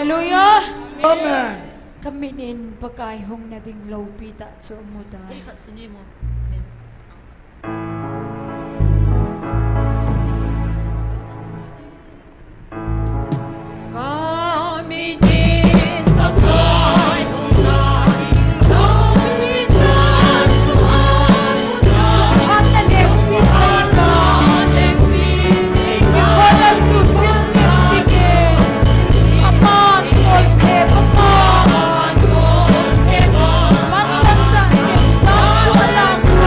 Hallelujah! Amen. Kaminin pagkaihong nating lawpita at suumutan. Sini mo. Kami din pagkain ng nating lawpitan sa amutan. Lahat na lewpitan walang susunod Aman forever Mantang sa isang walang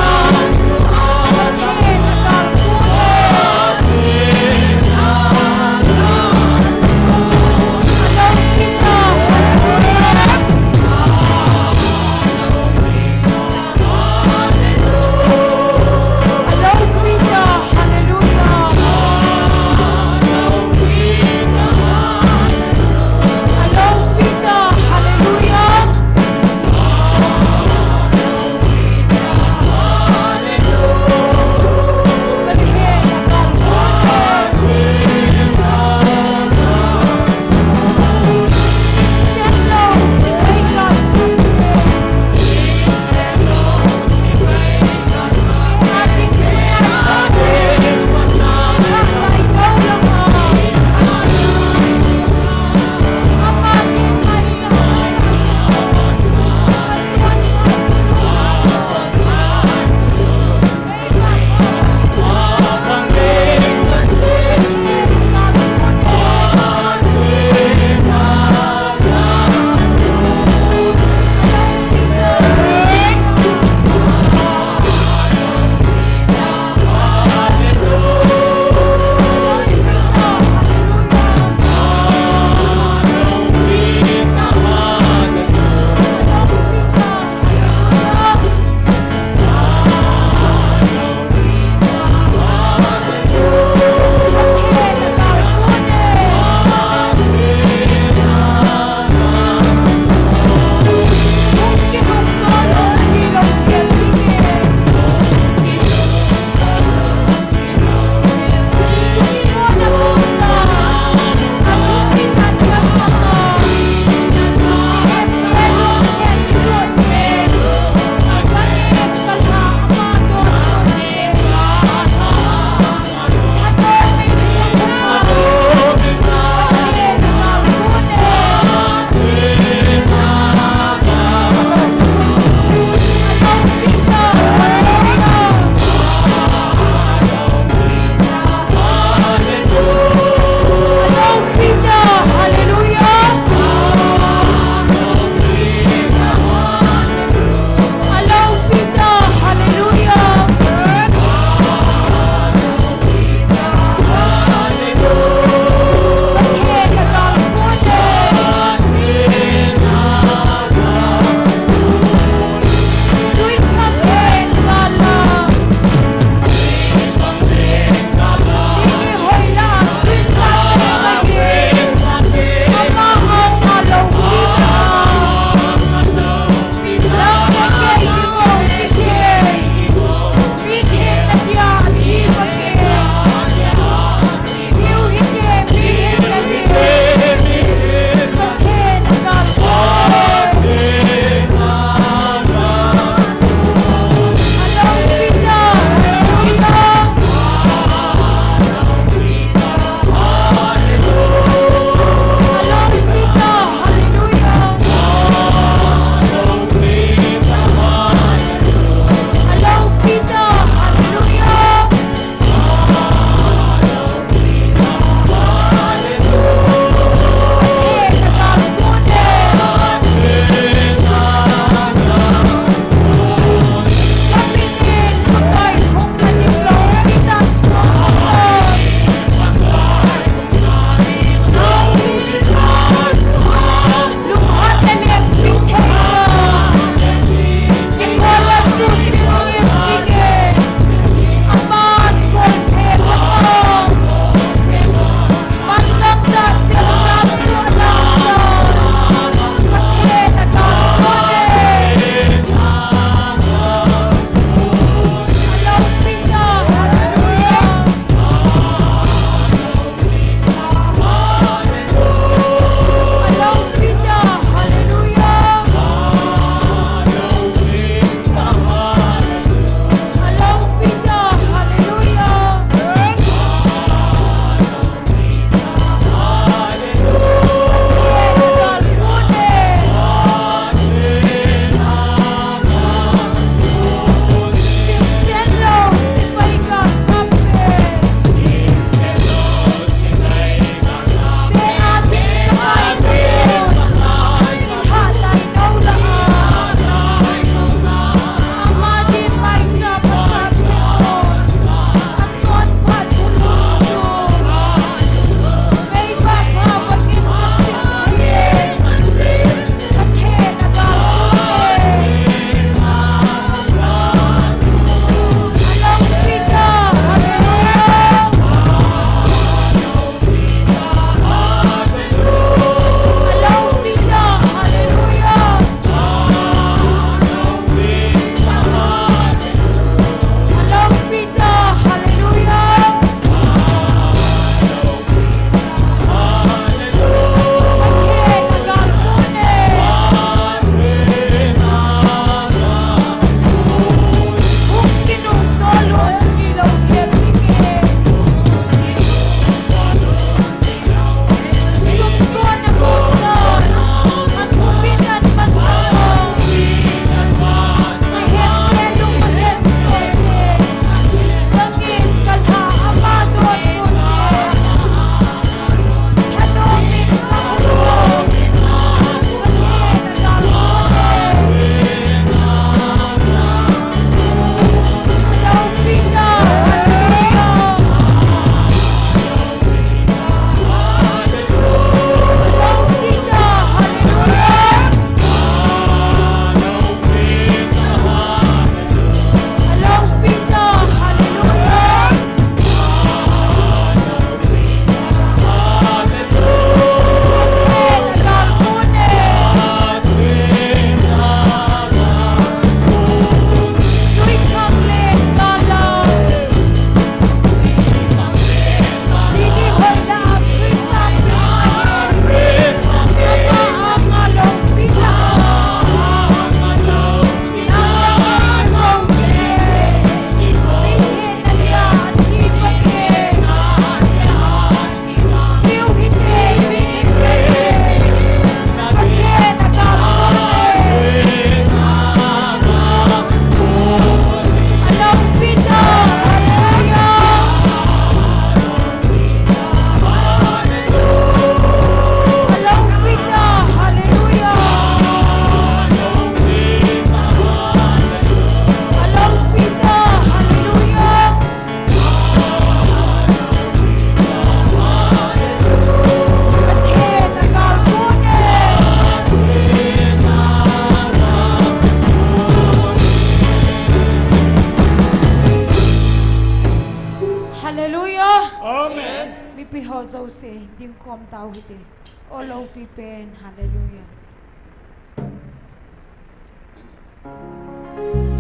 O lo pi pen. Hallelujah. Hallelujah.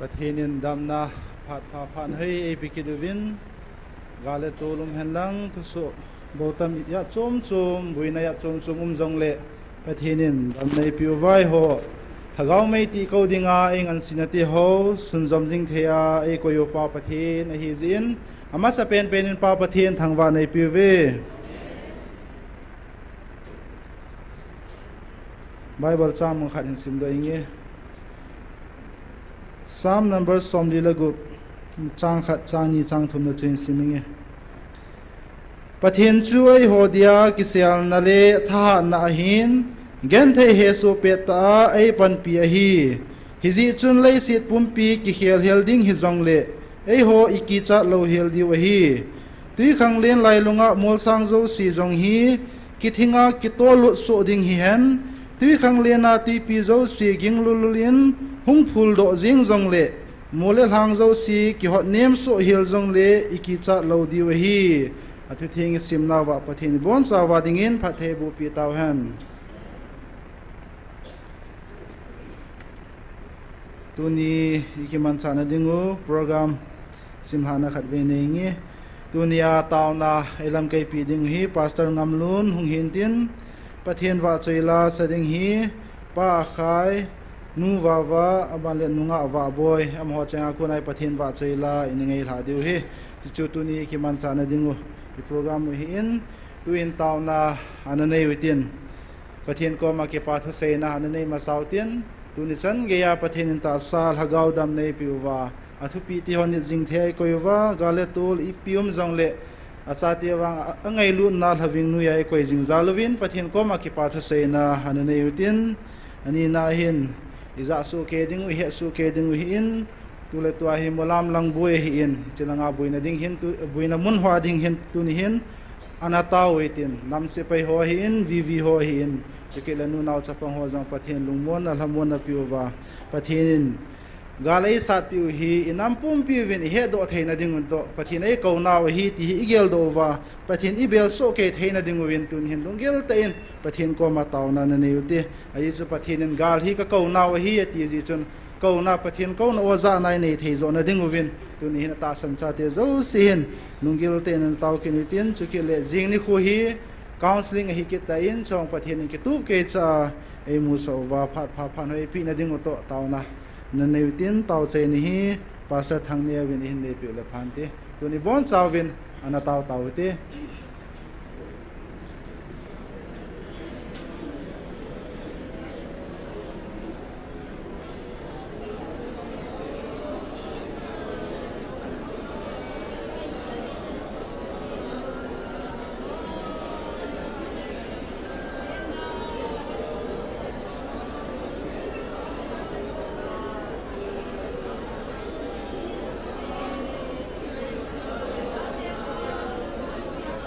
ประเทศดำนาผัดผ่านให้พิกิดวินกาเลตูลุมเห็นลังทุสุโบตัมยะจมจุมบุยนายะจมจุมจงเละประเทศดำในผิวไว้โหถ้าเราไม่ตีเขาดิ่งเองอันสินติโหสุนจมจิงเทียไอ้ก็อยู่ป่าประเทศในฮิซินอามาสเป็นป่าประเทศทางวันในผิวเวไบเบิลจามมันขัดเห็นสิมด้วยงี้Psalm number สมดีละกุจางขัดจางนี้จางทุนละจุนสิมิงประเทศช่วยโหดียกิเซลนาเลท่านาหินเกนเทเฮสุเปตาไอปันปีฮีฮิจิจุนเลยสิทปุ่มปีกิเฮลเฮลดิ้งฮิจงเลไอโหอิกิจัดโลเฮลดีวะฮีตุยขังเลียนไลลุงะมูลสังโจสีจงฮีกิทิงะกิโตลุสุดิ้งฮีเห็นตุยขังเลียนาตุยปีโจสีกิงลุลุลินหงพูลโดจิงจงเล่โมเลหางเจ้าสีกิหอดเนมโซเฮลจงเล่อิกิจัดโลดีวะฮีอาทิตย์ที่สิมนาวะประเทศบอนสาวาดิงินพัทเทบุปีตาวแฮมตัวนี้อิกิมันชานะดิงูโปรแกรมสิมหานะขัดเวเนงี้ตัวนี้อาตาวนาเอลัมไกปีดิงฮีพาสเตอร์งามลุนหงหินตินประเทศวาจอยลาสดิงฮีป้าขายนูวาวาบันเลนุงะวาบอยอมหัวใจอาคุณไอประเทศวาจอยลาอินเงยหาดิวฮีจุดตัวนี้อิกิมันชานะดิงูโปรแกรมวิหินตัวอินตาวนาอันนี้วิตินประเทศก็มาเก็บปาทุเซนาอันนี้มาสาวตินตัวนี้ฉันเกียประเทศอินตาซาลฮะกาวดำในปิววาอัทุปีที่ฮอนิจิงเทยก็อยู่ว่ากาเลตูลอีพิวมจงเละอาจารย์ที่ว่าอังไงลุนนาลวิ่งนุยไอก็จิงซาลวินประเทศก็มาเก็บปาทุเซนาอันนี้วิตินอันนี้นาหินอิจาสุเกดิงวิเหสุเกดิงวิหินตัวเล็กตัวหิมลามลังบุยหินเจลังอาบุยนาดิ่งหินตัวบุยนามุนหัวดิ่งหินตัวนี้หินอนาตาวหินนำเสไปหัวหินวีหัวหินสกิลนูนาวจับหัวจังประเทศลุงมวนนัลฮมวนนับอยู่ว่าประเทศกาเลยสัตว์อยู่ฮีนำปุ่มพิวินเฮดโดเทนดิ่งตัวประเทศไอ้เกาหนาวฮีที่อิเกลโดว่าประเทศอิเบลโซเกตเทนดิ่งวินตุนหินลุงเกลเตนประเทศก็มาตาวนันนี่อยู่ที่ไอ้จุประเทศกาลฮีก็เกาหนาวฮีที่จีจนเกาหน้าประเทศเกาหน้าว่าจะในเทศโนดิ่งวินตัวนี้ตาสันชาติเจ้าสินนุ่งกิลเตนตาวกินวิตินจุกิเลจิงนิคุฮีคาวสลิงฮิกิตาอินช่องประเทศนี้กิตูเกจ้าไอมูสาวาพัดพันให้พี่นดิ่งอุตตาวนะนันในวิตินตาวเจนี่ฮีภาษาทางเนียวินหินเดปิวเลพันติตัวนี้บอนสาววินอนาตาวตาวติ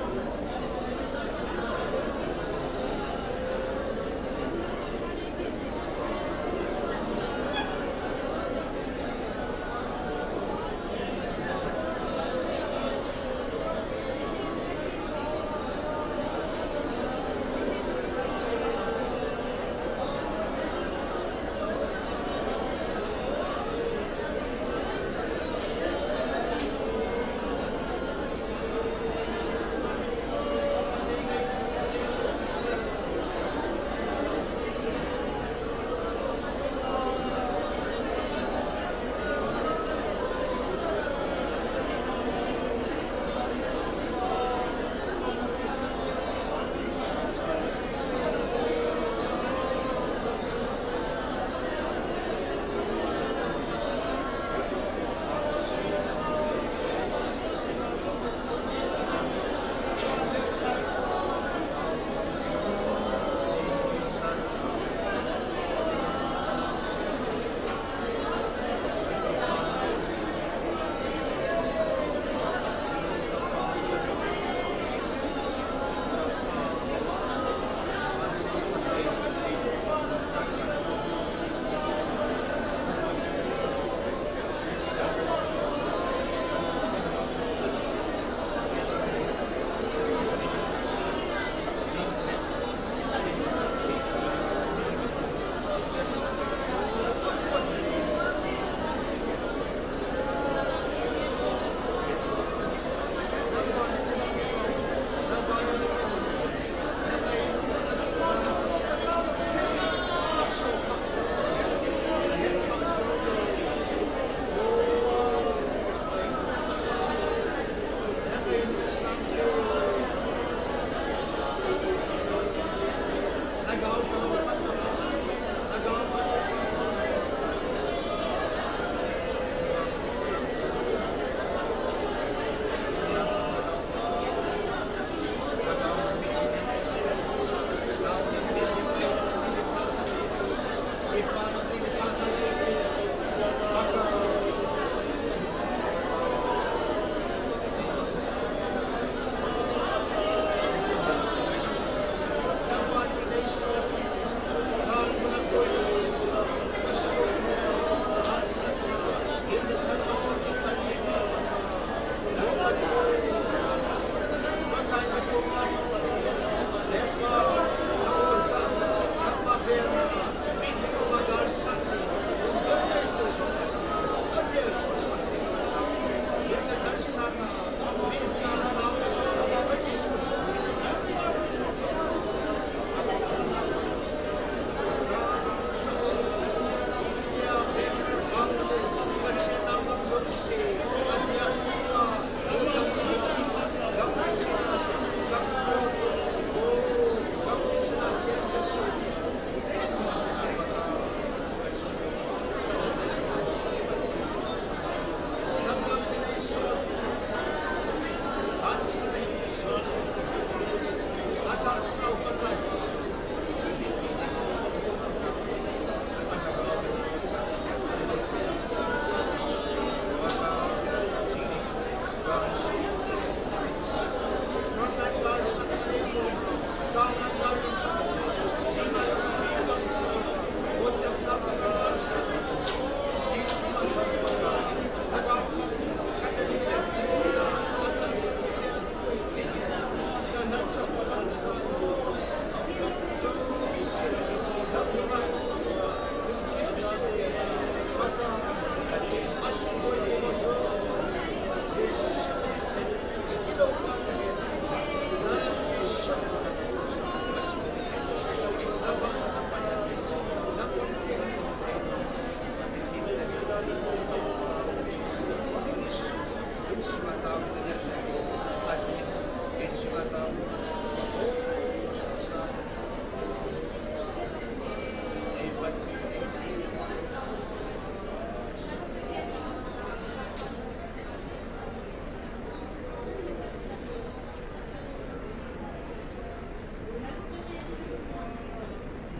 Amen.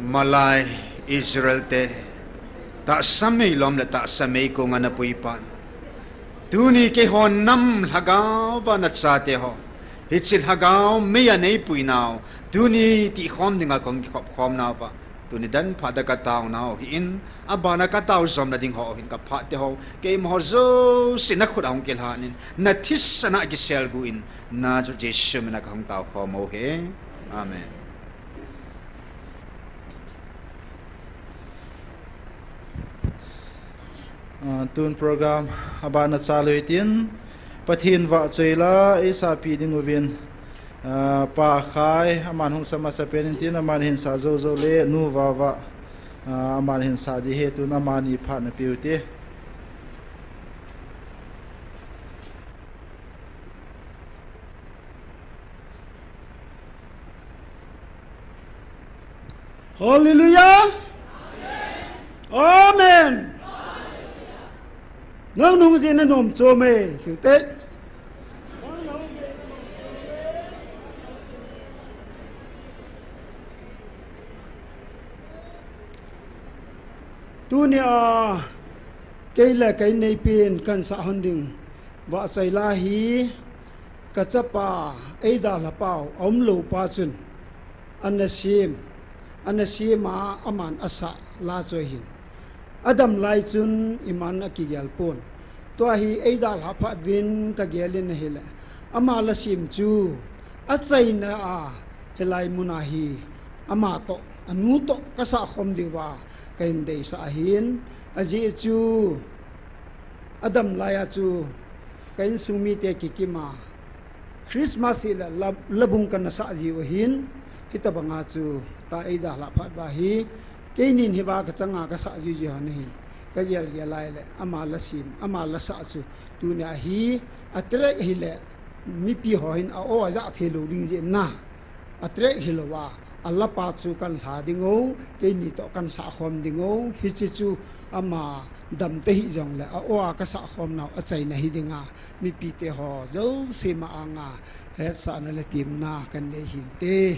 Malay Israel te ta samay lom la ta samay ko nga napuipan. Tuni ke hon nam hagaw vanat sa te ho. Hitsil hagaw meya nay puinaw. Tuni ti khom dinga kong khom na va. Tuni dan pada kataw na ho hin abana kataw zom na ding ho hin ka pha te ho ke mo zo sinakhut ang kelhanin na this sana gisel guin na jo jesu mena kang taw kho mo he. Amen. Tun program abana chaluitin pathin wa cheila isa piding ubin pa khai aman hung sama sa penin tin aman hin sa zo zo le nu wa wa aman hin sa di he tu na mani pha na piuti Hallelujah. Amen. Nông nông gì nó nôm cho mê từ Tết. Tu ni cái là cái này pin cần xã hội đình và xây la hi cả chấp pa ấy đã là bao ống lù pa chun anh sim mà aman asa la cho hin Adam lai chun iman akigyal pon to hi eidal haphat win ka gelin hile ama la sim chu achai na helai munahi ama to anu to kasa khom diwa kain dei sa hin aji chu Adam laya chu kain sumi te kikima Christmas ila labung kan sa ji hin hitabanga chu ta eidal haphat ba hi cái nín hi ba cái chẳng ngã cái sa gì gì hả này cái gì cái lại lệ amal sim amal sa chu tu na hi atre hi lệ mi pi hoin a o za the lo ding je na atre hi lo wa Allah pa chu kan ha dingo cái ni to kan sa khom dingo hi chi chu ama dam te hi jong le a o ka sa khom na a chai na hi dinga mi pi te ho zo se ma anga he sa na le tim na kan le hin te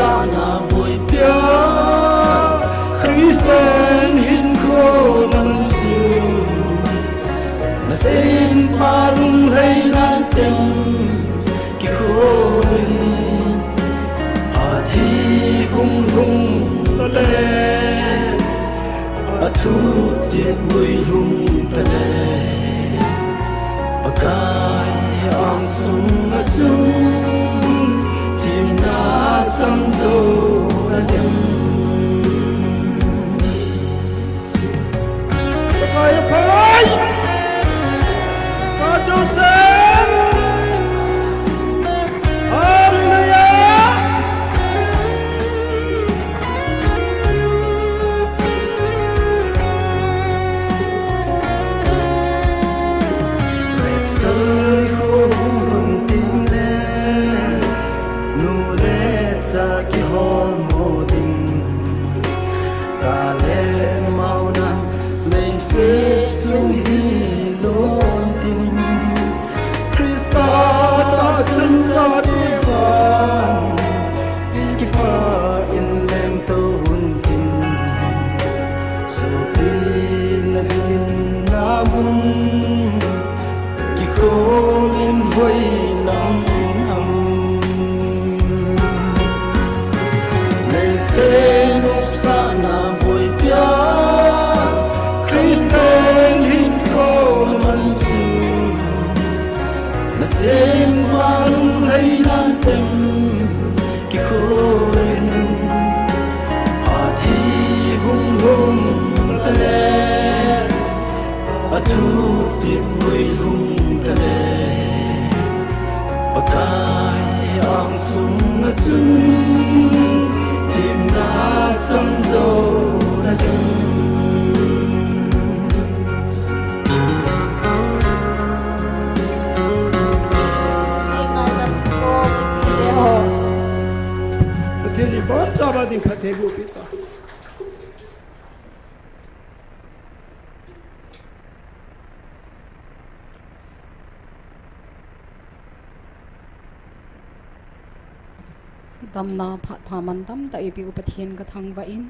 sana boy pia nu le cha ki hon mo ding ka le mau na nei se sung hi lon tin Krista ta sun sa ti van ki pa in lem to hun tin so pi na din na mun ki khol in hoi nam ham nei se nup sa na boi pia Christian hin khol man chu na sem malum hai nan tem ki khol in a thi hung hung ta le a thu tip vui hung ta le pakai ang sung na chung tim na chang zo na dung Patheli bon chaba ding patheli upita damna phaman dam ta ipi upathian ka thangwa in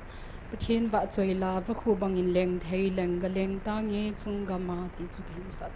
pathian wa choila wa khu bangin leng thei leng ga leng ta nge chunga ma ti chukhin sat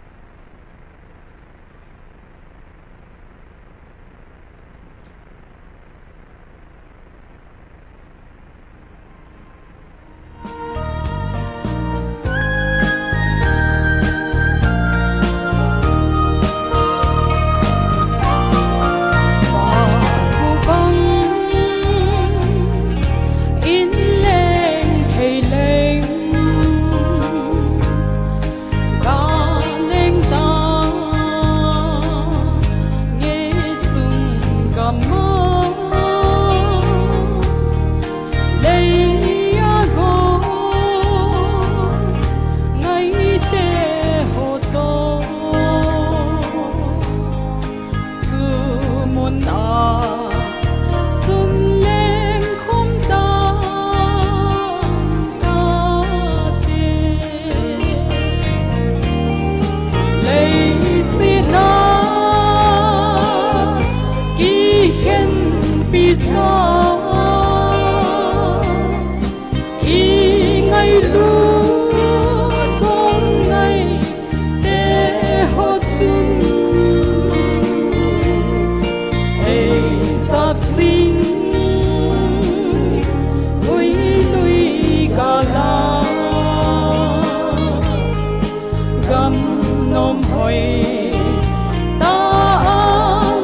ta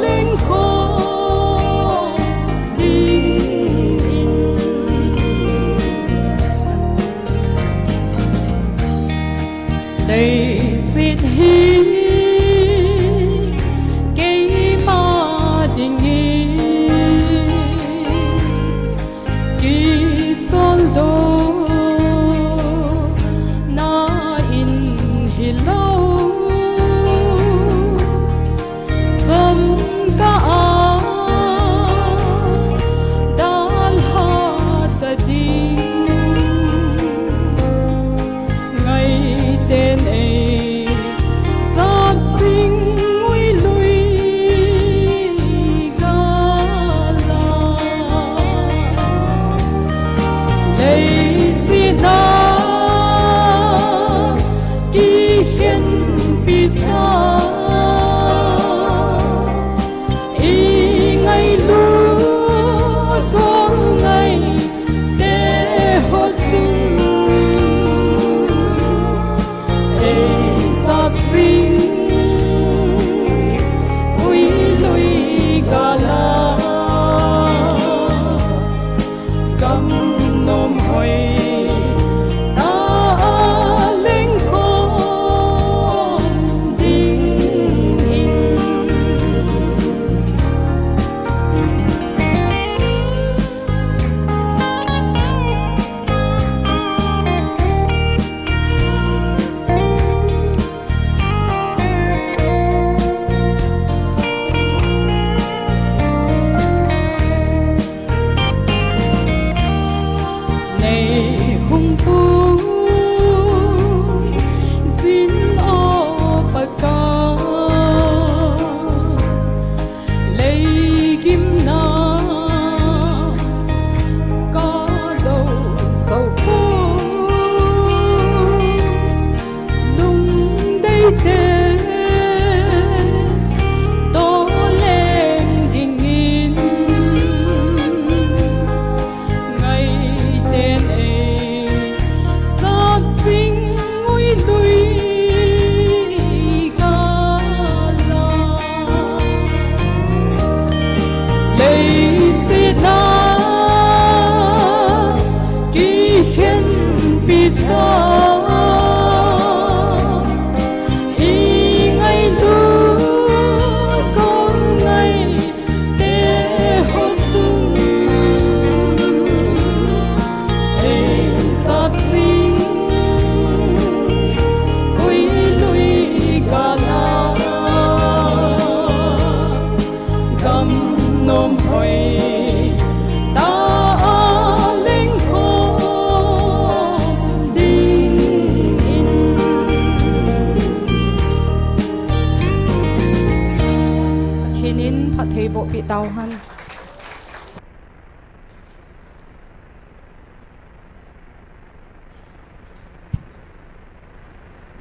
linh khô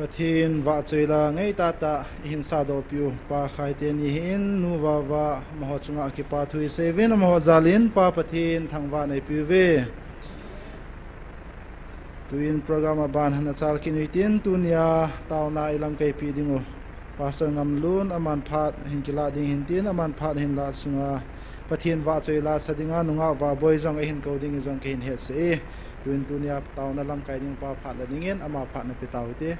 ปะเทนวะจอยลาไงตาตาหินซาโดปิวปาไข่เตนิหินนูวาวามหจุงะกิปาทุยเซเวนมหจาลินปาปะเทนทางวาในปิวเวตุอินโปรแกรมบานฮันซาลกินุยตินตุเนียตาวนาอิลัมไกปีดิงโอพาสเตอร์งามลุนอามันพาดหินกิลาดิงหินตินอามันพาดหินลาสุงาปะเทนวะจอยลาสดิงานุงาวาบอยจงหินโกดิงจงกินเฮเซตุอินตุเนียตาวนาลัมไกดิงปาพาดดิงเงินอามาพาดในปิตาวติ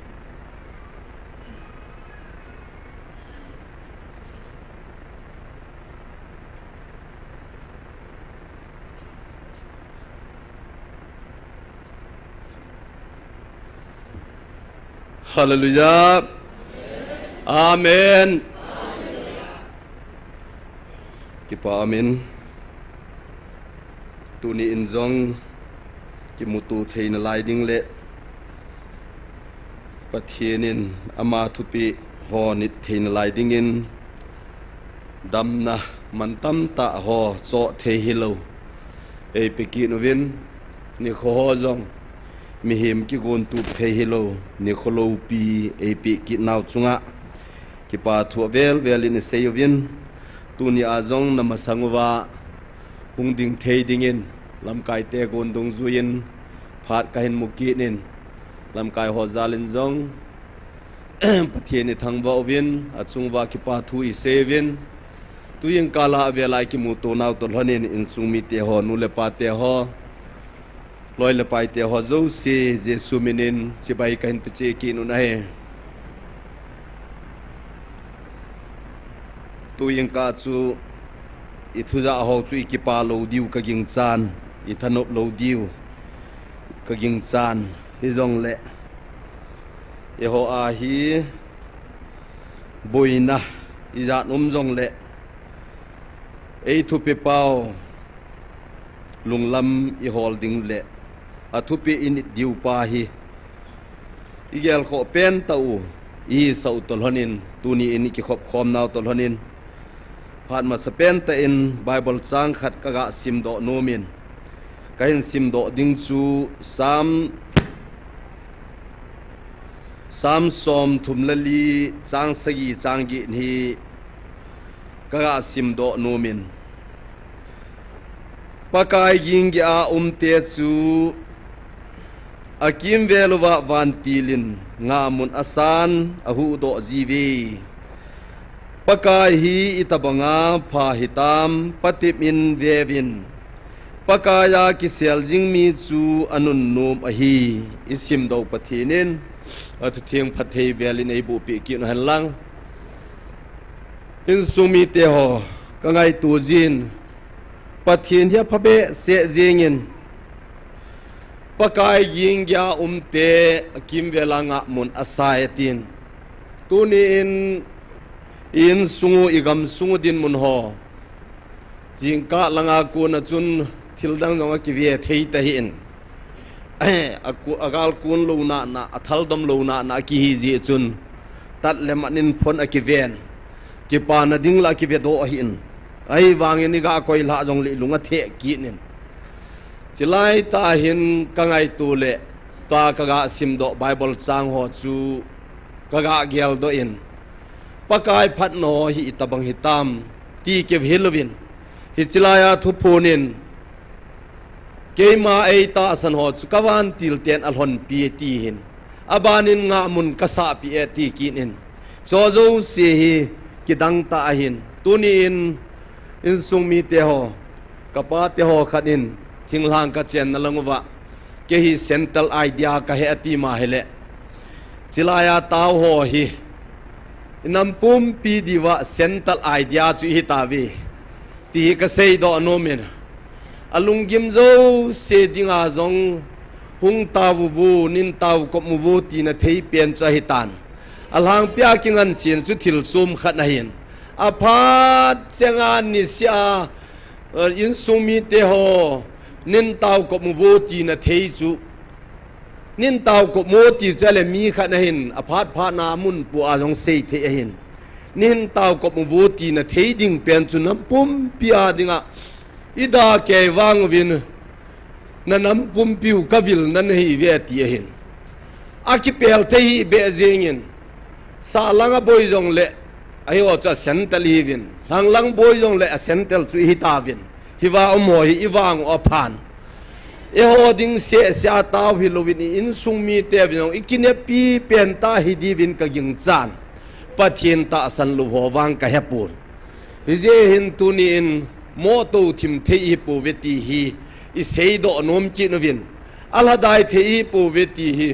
Hallelujah. Amen. Kipa amin. Tu ni inzong ki mutu thein lai ding le. Pathienin ama thupi ho nit thein lai ding in damna mantam ta ho cho the hilo. E peki novin ni kho ho zong mi him ki gon tu the hilo ni kholo pi ap ki naw chunga ki pa thu vel in seyovin tu ni azong na masangwa hung ding thei ding in lam kai te gon dong zuin phat ka hin muki nin lam kai ho zalin zong pathian ni thangwa ovin achungwa ki pa thu I sevin tu yin kala velai ki mu to naw to honin in sumi te ho nu le pa te ho loi le pai te ho zo se jesu minin chi bai kan pe che ki nu nai tu yin ka chu I thu za ho chu ki pa lo diu ka ging chan I thanop lo diu ka ging chan hi zong le e ho a hi boina I za nom zong le ei thu pe pao lunglam I holding le athupi in diu pa hi igel kho pen tau I sau tol honin tuni in ki khop khom naw tol honin phat ma sa pen ta in bible chang khat ka ga sim do nomin kain sim do ding chu sam som thum lali chang sagi changi ni ka ga sim do nomin pakai ging ya te chu akim velova vantilin ngamun asan ahu do jive pakai hi itabanga pha hitam patimin vevin pakaya ki seljing mi chu anun nom ahi isim do pathinin atu thieng phathei velin ei bu pi kin han lang in sumi te ho kangai tu jin pathin hi phabe se jingin pakai ying ya te kim velanga mun asayatin tuni in sungu igam sungu din mun ho jingka langa ko na chun thildang jong ki ve thei ta hin aku agal kun lo na athal dom lo na ki hi ji chun tat lemanin phon akiven ki pa na ding la ki ve do hin ai wangin ni ga koi la jong li lunga the ki nin chilai ta hin kangai tu le ta kaga sim do bible chang ho chu kaga gel do in pakai phat no hi tabang hitam ti ke hilovin hi chilaya thu punin keima ei ta san ho chu kawan til ten alhon pi ti hin abanin nga mun kasa pi ti kinin so zo se hi kidang ta hin tunin in sung mi te ho kapa te ho khanin thinglang ka chen na langwa ke hi central idea ka he ati ma hele chilaya taw ho hi inam pum pi diwa central idea chu hi tawi ti ka sei do nomen alungim zo se dinga zong hung tawu bu nin taw ko mu bu ti na thei pen cha hitan alhang pya kingan sin chu thil sum khat na hin aphat sengan ni sia in sumi te ho nin taw ko mu bu ti na thei chu nin taw ko mo ti chale mi khat na hin aphat pha na mun pu a jong sei the hin nin taw ko mu bu ti na thei ding pen chu na pum pia dinga ida ke wang vin nanam pum piu kavil nan hi ve ti hin aki pel te hi be zengin sa langa boy jong le ayo cha sentel hivin lang boy jong le a sentel chu hi tavin hiwa omoi iwang ophan e ho ding se sia taw hi lovin in sung mi te vinong ikine pi pen ta hi divin ka ging chan pathin ta san lu ho wang ka hepun je hin tuni in mo to thim thei pu veti hi i sei do nom chi novin ala dai thei pu veti hi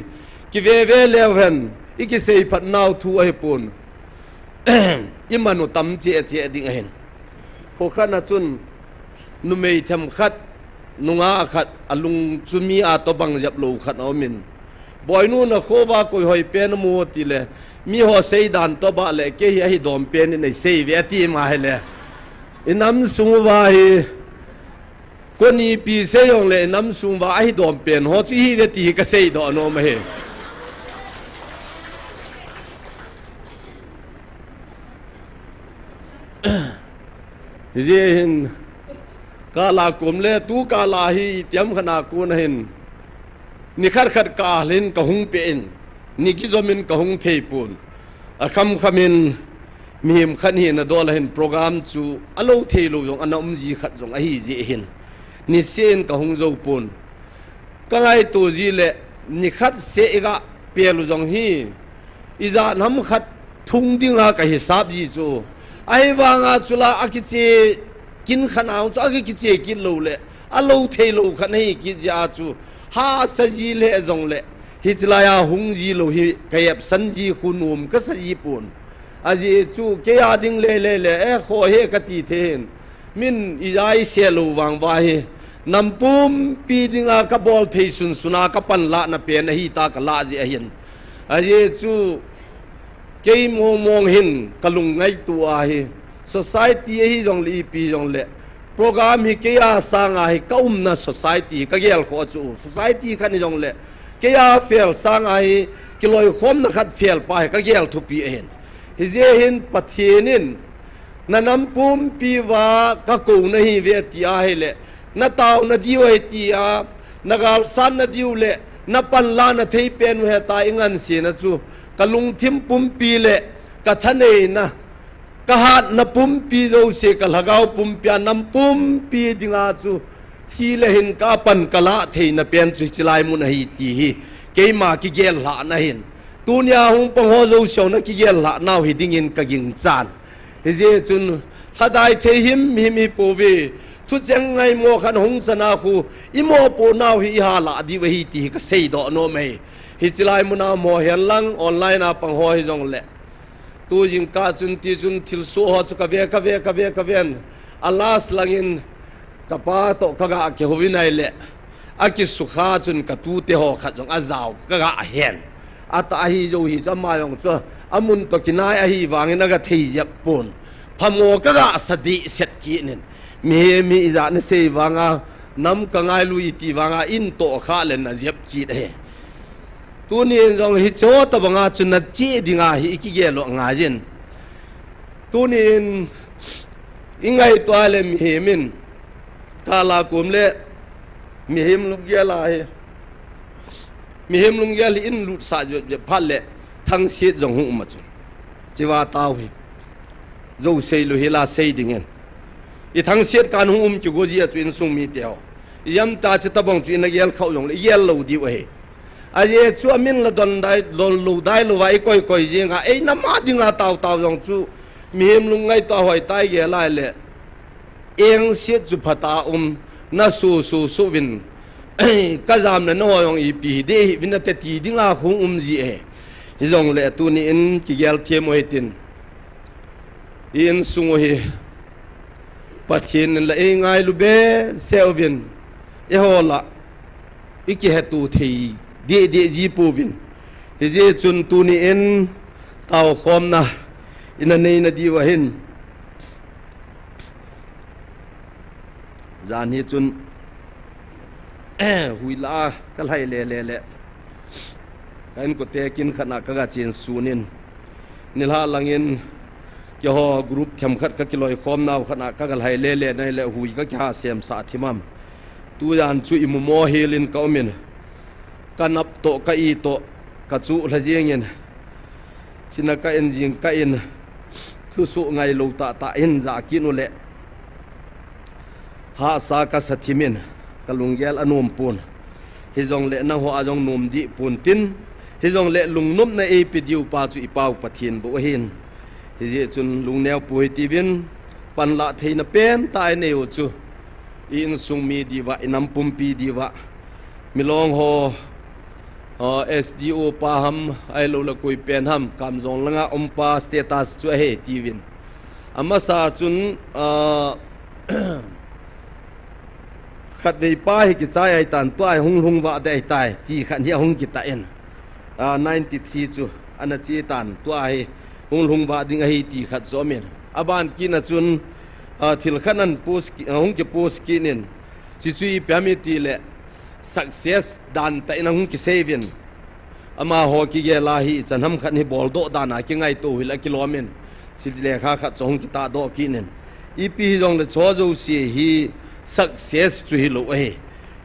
ki ve leven iki sei phat naw thu ai pun imanu tam che ding hen kho khana chun nu mei tham khat nunga khat alung chumi a to bang jap lo khat omin boy nu na kho ba koi hoi pen mu ti le mi ho sei dan to ba le ke hi dom pen nei sei ve ti ma hele inam sung wa hi ko ni pi se yong le nam sung wa hi dom pen ho chi hi ve ti ka sei do no ma he hin kala kumle tu kala hi tiam khana kun hin ni khar ka lin ka hung pe in ni ki zomin ka hung thei pun akham khamin mihim khan hi na dol hin program chu alo thei lo jong anom ji khat jong a hi ji hin ni sen ka hung zo pun ka ngai tu ji le ni khat se ga pe lo jong hi iza nam khat thung dinga ka hisab ji chu ai wanga chula akiche kin khanau chu akiche kin lo le alo thei lo khan hi ki ja chu ha saji le jong le hichlaya hung ji lo hi kayap san ji khunum ka saji pun aji chu ke ading le e kho he ka ti then min izai se lo wang wa he nampum pi dinga ka bol thei sun suna ka pan la na pe na hi ta ka la ji a hin aji chu ke mong hin kalung ngai tu a hi society hi jong li pi jong le program hi ke ya sanga hi kaum na society ka gel kho chu society khan jong le ke ya fel sanga hi kiloi khom na khat fel pa ka gel thu pi hen hi je hin pathienin nanam pum pi wa ka ko na hi ve ti a he le na taw na diu he ti a nagal san na diu le na pan la na thei pen he ta ingan si na chu kalung thim pum pi le ka thane na ka hat na pum pi zo se ka lagaw pum pya nam pum pi dinga chu thi le hin ka pan kala thei na pen chu chilai mun hi ti hi ke ma ki gel la na hin tunya hung pang ho zo sho na ki gel la naw hi ding in ka ging chan he je chun hadai thei him mi po ve thu chang ngai mo khan hung sana khu imo po naw hi ha la di wa hi ti ka sei do no me hi chilai mun na mo hen lang online a pang ho hi jong le tu jing ka chun ti chun thil so ho chu ka ve alas langin ka pa to ka ga ke hovinai le aki sukha chun ka tu te ho kha jong azau ka ga hen ata hi jo hi chama yong cho amun to kinai a hi wangin ga thei yap pun phamo ka ga sadi set ki nen mi za ne sei wanga nam ka ngai lui ti wanga in to kha len na yap ki de tu ni jong hi cho ta banga chun na chi dinga hi ki ge lo nga jin tu ni ingai to ale mi hemin kala kumle mi hem lu ge la he mi hem lung ge li in lut sa je phal le thang se jong hu ma chu chiwa taw hi zo sei lu hila sei dingen i thang set kan hu ki go ji a chuin sung mi teo yam ta che ta bong chu na gel khau jong le yel lo di we aje chu amin la don lu dai lu wai koi je nga ei na ma dinga taw jong chu mi hem lung ngai to hoi tai ge lai le eng set chu phata na su win ka jam na no yong i pi de win na te ti dinga khung ji e hi jong le tu ni in ki gel the mo hitin in sung hi pathin la e ngai lu be selvin e hola iki hetu thei de ji pu win hi je chun tu ni in taw khom na ina nei na di wa hin zan hi chun hui la ka lai le kan ko te kin khana ka ga chen sunin nilha langin ke ho group tham khat ka kiloi khom naw khana ka ga lai le nai le hui ka kha sem sa thimam tu yan chu imu mo helin ka omin kanap to ka i to ka chu la jing in sina ka en jing ka in thu su ngai lo ta in za kinu le ha sa ka sathimin kalunggel anum pun hi jong le na ho ajong num di pun tin hi jong le lungnum na e pidiu pa chu ipau pathin bo hin hi je chun lungneu pui tivin pan la theina pen tai neu chu in sung mi diwa inam pumpi diwa milong ho SDO pa ham ai lo la koi pen ham kam jong langa ompa status chu he tivin ama sa chun khat vei pa hi ki chai ai tan to ai hung wa dai tai ti khan hi hung ki ta en 93 chu ana chi tan to ai hung wa ding ai ti khat zo men aban ki na chun thil khanan post hung ki post ki nin chi chui pyami ti le success dan ta in hung ki sevin ama ho ki ge la hi chanham khan hi bol do dana ki ngai to hila kilomen sil le kha kha chong ki ta do ki nin ipi jong le cho zo si hi success chu hi lo he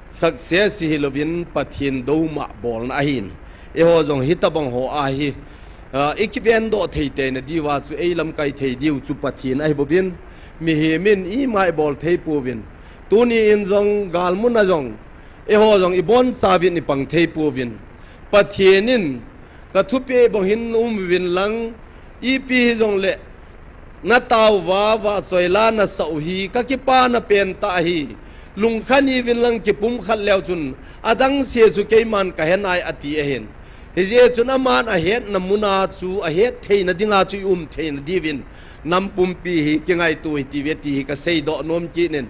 success hi lo bin pathin do ma bol na hin e ho jong hi tabang ho a hi ekiven do thei te na diwa chu e lam kai thei diu chu pathin ai bo bin mi he min i mai bol thei pu win tu ni in jong gal mun na jong e ho jong i bon sa win ni pang thei pu win pathinin ka thu pe bo hin win lang i pi jong le na taw wa soila na sau hi ka ki pa na pen ta hi lung khani win lang ki pum khal lew chun adang se chu ke man ka henai ati a hen hi je chun aman a het namuna chu a het theina dinga chu theina divin nam pum pi hi ki ngai tu hi ti veti ka sei do nom chi nen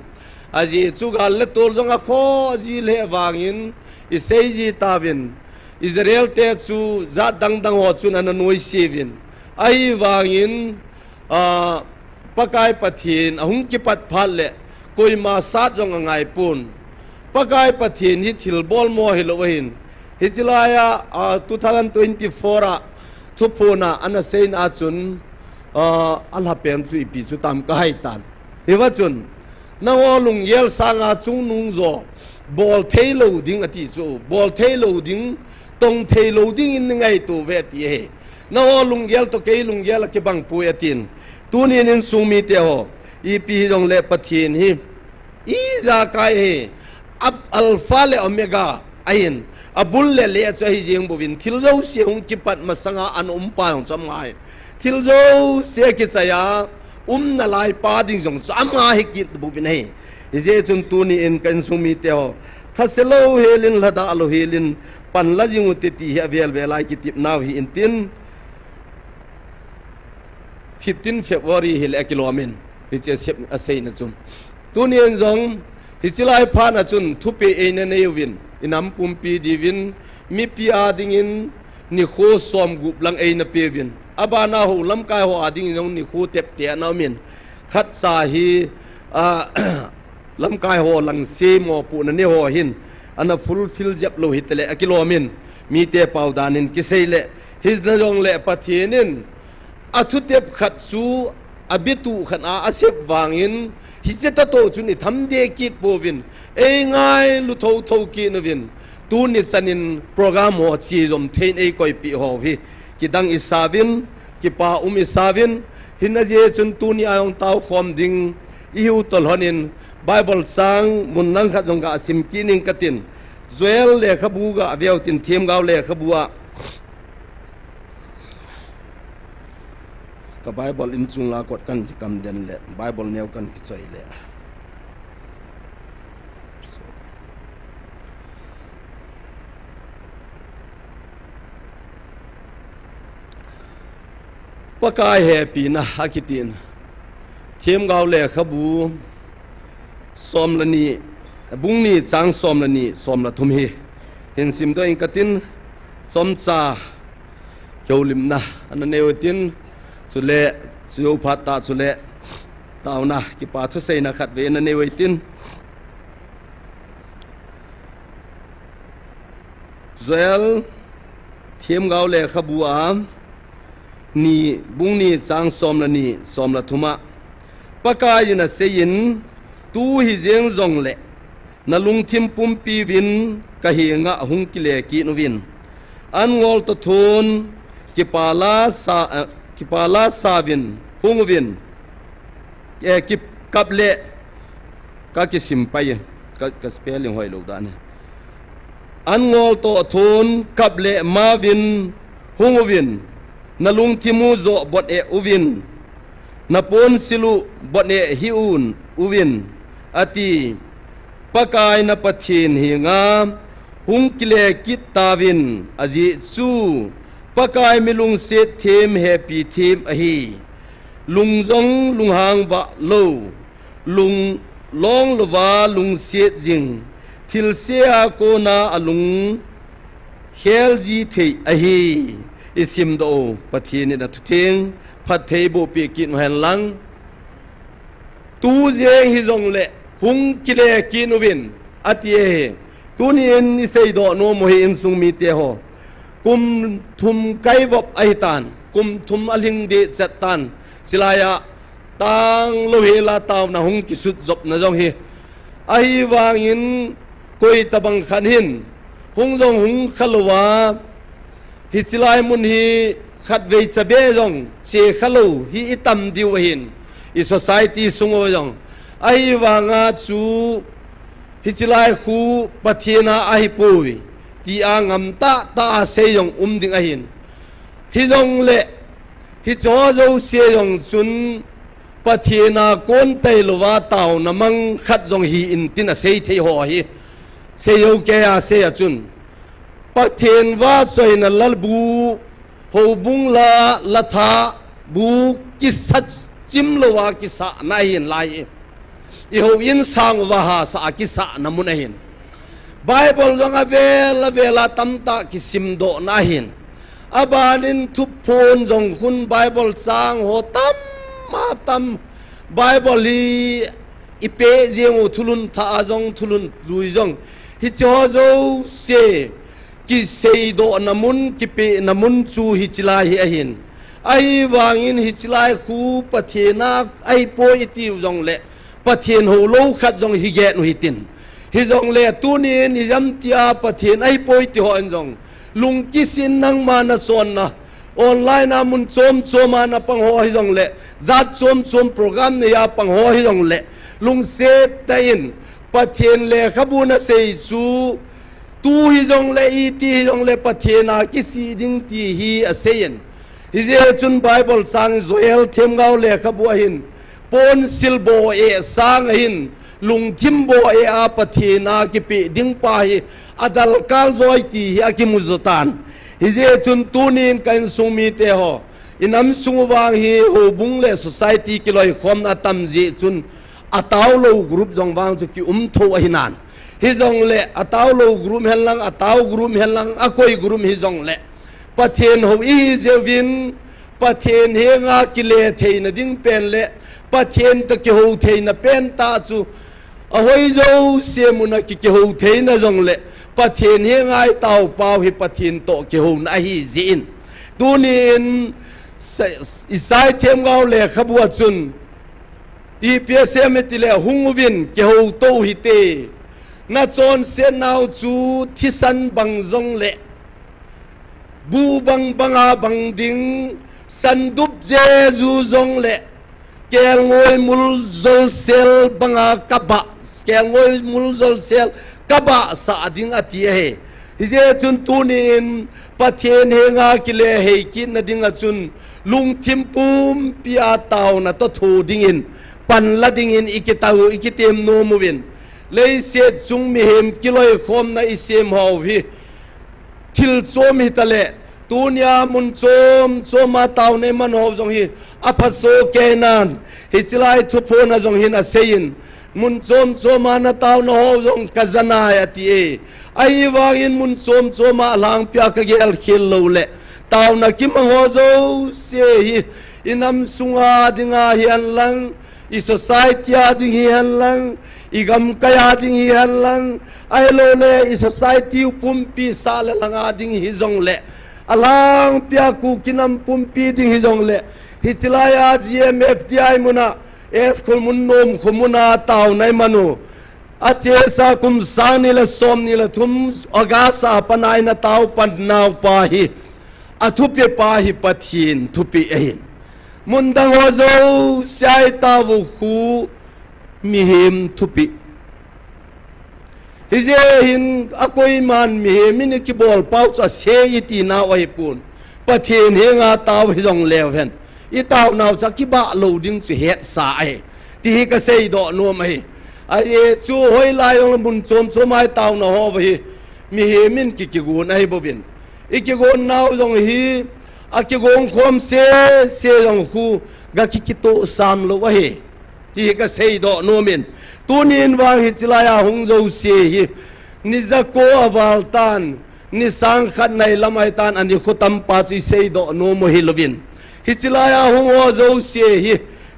a ji chu gal le tol jong a kho ji le wangin I sei ji tawin Israel te chu za dang ho chun an noi sevin ai wangin pakai pathin ahung ki pat phal le koi ma sa jong ngai pun pakai pathin hi thil bol mo hi loin hi chilaya 2024 a thupuna ana sein a chun ala pen chu pi chu tam kai tan hi wa chun na wo lung yel sanga chung nung zo bol thailo ding ati chu bol thailo ding tong thailo ding in ngai tu ve ti he na wo lung yel to ke lung yel ke bang pu atin tunin in sumi te ho ipi dong le pathin hi I za kai he ab alpha le omega ain abul le cho hi jeng bovin thil zo se hung ki pat masanga an pa hong chamai thil zo se ki saya na lai pa ding jong chama hi ki bovin he je chun tuni in kan sumi te ho thaselo helin lada alo helin pan la jing te ti hi vel velai ki tip naw hi intin 15 February hil kilomen hi che sep asei na chum tunien jong hi chilai pha na chun thupe e na newin inam pumpi divin mi pi adingin ni kho som gup lang e na pevin abana ho lam kai ho ading jong ni khu tep te na min khat sa hi lam kai ho lang se mo pu na ne ho hin ana fulfill jap lo hitele kilomen mi te pau danin kiseile his na jong le pathinin athutep khat chu abitu khana asep wangin hiseta to chuni thamde ki povin e ngai lu tho ki novin tu ni sanin program ho chi jom thein e koi pi ho hi ki dang isavin ki pa isavin hinna je chun tu ni ayong taw khom ding ihu tol honin bible sang mun nang kha jong ga sim ki ning katin joel le khabu ga aviau tin them gaw le khabua ka Bible in chung la kot kan kam den le Bible neu kan ki choi le pakai happy na hakitin them gaw le khabu som lani bungni chang som lani som la thum hi hin sim do in katin som cha kyolim na an neutin chule chu phata chule tauna ki pa thu sei na khat ve na ne waitin zoel thiem gaw le khabua ni bungni chang som la thuma pakai na sein tu hi jeng jong le na lung thim pum pi win ka hi nga hung ki le ki nu win อันงอลตทุนกิปาลาซาวินฮุงวินกิบกับเละก็กิสิมไปก็สเปลลิงหอยลูกดานอันงอลตทุนกับเละมาวินฮุงวินนลุงทิมูโซบดอุวินนปนสิลุบดฮิอุนอุวินอติปะกายนปะทินหิงาหุงกิเลกิตตาวินอจิซูปะกายมิลุงเซเทมแฮปปี้เทมอหีลุงจงลุงหางบะโลลุงลองลวาลุงเซจิงทิลเซียโกนาอลุงเฮลจีเทอหีอิสิมโดปะทีนินะทุเทงพัดเทโบปีกินแห่งลังตูเจงฮิจงเละหุงกิเลกินวินอติเอตูนี่เอ็นนิสัยโดโนโมเฮอินซุงมีเตโฮกุมทุมไกวบไอตานกุมทุมอลิงเดจัดตานสิลายะตังโลเฮลาตาวนะหุงกิสุดจบนะจงเฮไอวางอินกุยตะบังขันหินหุงจงหุงขลวาฮิสิลายมุนฮีขัดเวจะเบจงเชขลูฮีอิตัมดิวหินอิโซไซตี้สุงโอจงไอวางาจูฮิจิลายคูปะเทียนาไอปุยที่อางมตาเสยงดิงไอหินฮิจงเละฮิจอโจเสยงจุนปะเทียนาโกนเตลวาตาวนามังขัดจงฮีอินตินะเสยเทหอฮีเสยโอเกอาเสยจุนปะเทียนว่าสวยนัลลบูหูบุงละทาบูกิสัจจิมลวากิสะนาหินลายอีหูอินสังวะฮาสะกิสะนามุนหินไบเบิลจงเวลาตัมตะกิสิมโดนาหินอบานินทุพโพนจงคุณไบเบิลสังโหตัมมาตัมไบเบิลลีอีเปเจียงทุลุนทาจงทุลุนลุยจงฮิจอโจเซกิเซโดนามุนกิเปนามุนจูฮิจิลาฮิอหินไอวางอินฮิจิลาคูปะเทนาไอโปอิติวจงเละปะเทียนหูโลขัดจงฮิเกนุฮิตินฮิจงเล่ตูนีนิยมที่อาปะเทียนไอปอยติหอนจงลุงกิสินนังมานะสอนนะออนไลน์นะมุนโจมมานะปังหัวฮิจงเล่จัดโจมโปรแกรมเนี่ยปังหัวฮิจงเล่ลุงเซตเตอินปะเทียนเล่ขบุนะเซซูตูฮิจงเล่อีตีฮิจงเล่ปะเทียนากิสิดิงตีฮีอเซยนฮิเจจุนไบเบิลสังโซเอลเทมเกาเล่ขบัวหินปนซิลโบเอสังหินลุงทิมโบเออาปะเทนากิปิดิงปาฮีอดัลกาลโซอยตีฮีอากิมุจตานฮิเจจุนตูนินกันสุมีเตหออินัมสุงวางฮีโฮบุงเลโซไซตี้กิลอยคอมนาตัมเจจุนอาตาวโลกรุ๊ปจงวางจุกิโทหินานฮิจงเลอาตาวโลกรุ๊ปเฮลังอาตาวกรุ๊ปเฮลังอากอยกรุ๊ปฮิจงเลปะเทนโฮอีเจวินปะเทนเฮงากิเลเทนดิงเป็นเลปะเทียนตะเกียวเทนเป็นตาจูเอาไว้โจเสียมุนักเกียวเทนจงเละปะเทียนเฮงไอเต่าเปล่าให้ปะเทียนโตเกียวนาฮีจีนดูนี่อิสายเทียมเกาเละขบวนจุนอีเปียเซมติเละหุงวินเกียวโตฮิเตนาจอนเซนเอาจูทิสันบังจงเละบูบังอาบังดิงสันดุบเจจูจงเละแกงอยมุลจลเซลบังอากบะแกงอยมุลจลเซลกบะสาดิงอติเฮฮิเจจุนตูนินปะเทนเฮงากิเลเฮกินนดิงอจุนลุงทิมปุมปิอาตาวนะตทูดิงอินปันละดิงอินอิกิตาวอิกิเตมโนมวินเลยเสดจุงมิเฮมกิโลยคอมนะอิเซมฮาววิทิลโซมิตะเลตูเนียมุนโจมมาตาวในมันหอจงฮีอภัสโซเกนันฮิจิไลทุพโพนะจงฮินะเซยินมุนโจมมานะตาวนะหอจงกะซนายอติเอไอวางินมุนโจมมาลางเปียกะเกลคิลโลเลตาวนะกิมหอโจเซฮีอินัมสุงาดิงาฮิอันลังอิโซไซตี้อาดิงฮิอันลังอิกัมกะยาดิงฮิอันลังไอโลเลอิโซไซตี้ปุมปีซาเลลังอาดิงฮิจงเลอลังเปียกูกินัมปุมปีดิงฮิจงเลฮิจิลายาจีเอ็มเอฟทีไอมุนาเอสคุมุนนมคุมุนาตาวในมนุ a che sa kum sang ni la som ni la thum aga sa panai na tau pan nau pa hi a thupi pa hi pathin thupi ein mun dang ho zo sai ta vu khu mi him thupi hi je hin a koi man mi min ki bol pau cha se iti na oi pun pathin he nga tau hi jong lew hen i tau nau cha ki ba lo ding chu het sa ai ti ka sei do no mai ai chu hoi lai ong mun chom chomai tau na ho hi mi he min ki gun ai bo vin i ki gun nau jong hi a ki gon khom se jong khu ga ki to sam lo wa he ti ka sei do no min tu nin wang hi chilaya hung zo se hi ni za ko awal tan ni sang khat nai lamai tan ani khutam pa chi sei do no mo hi lovin hi chilaya hung o zo se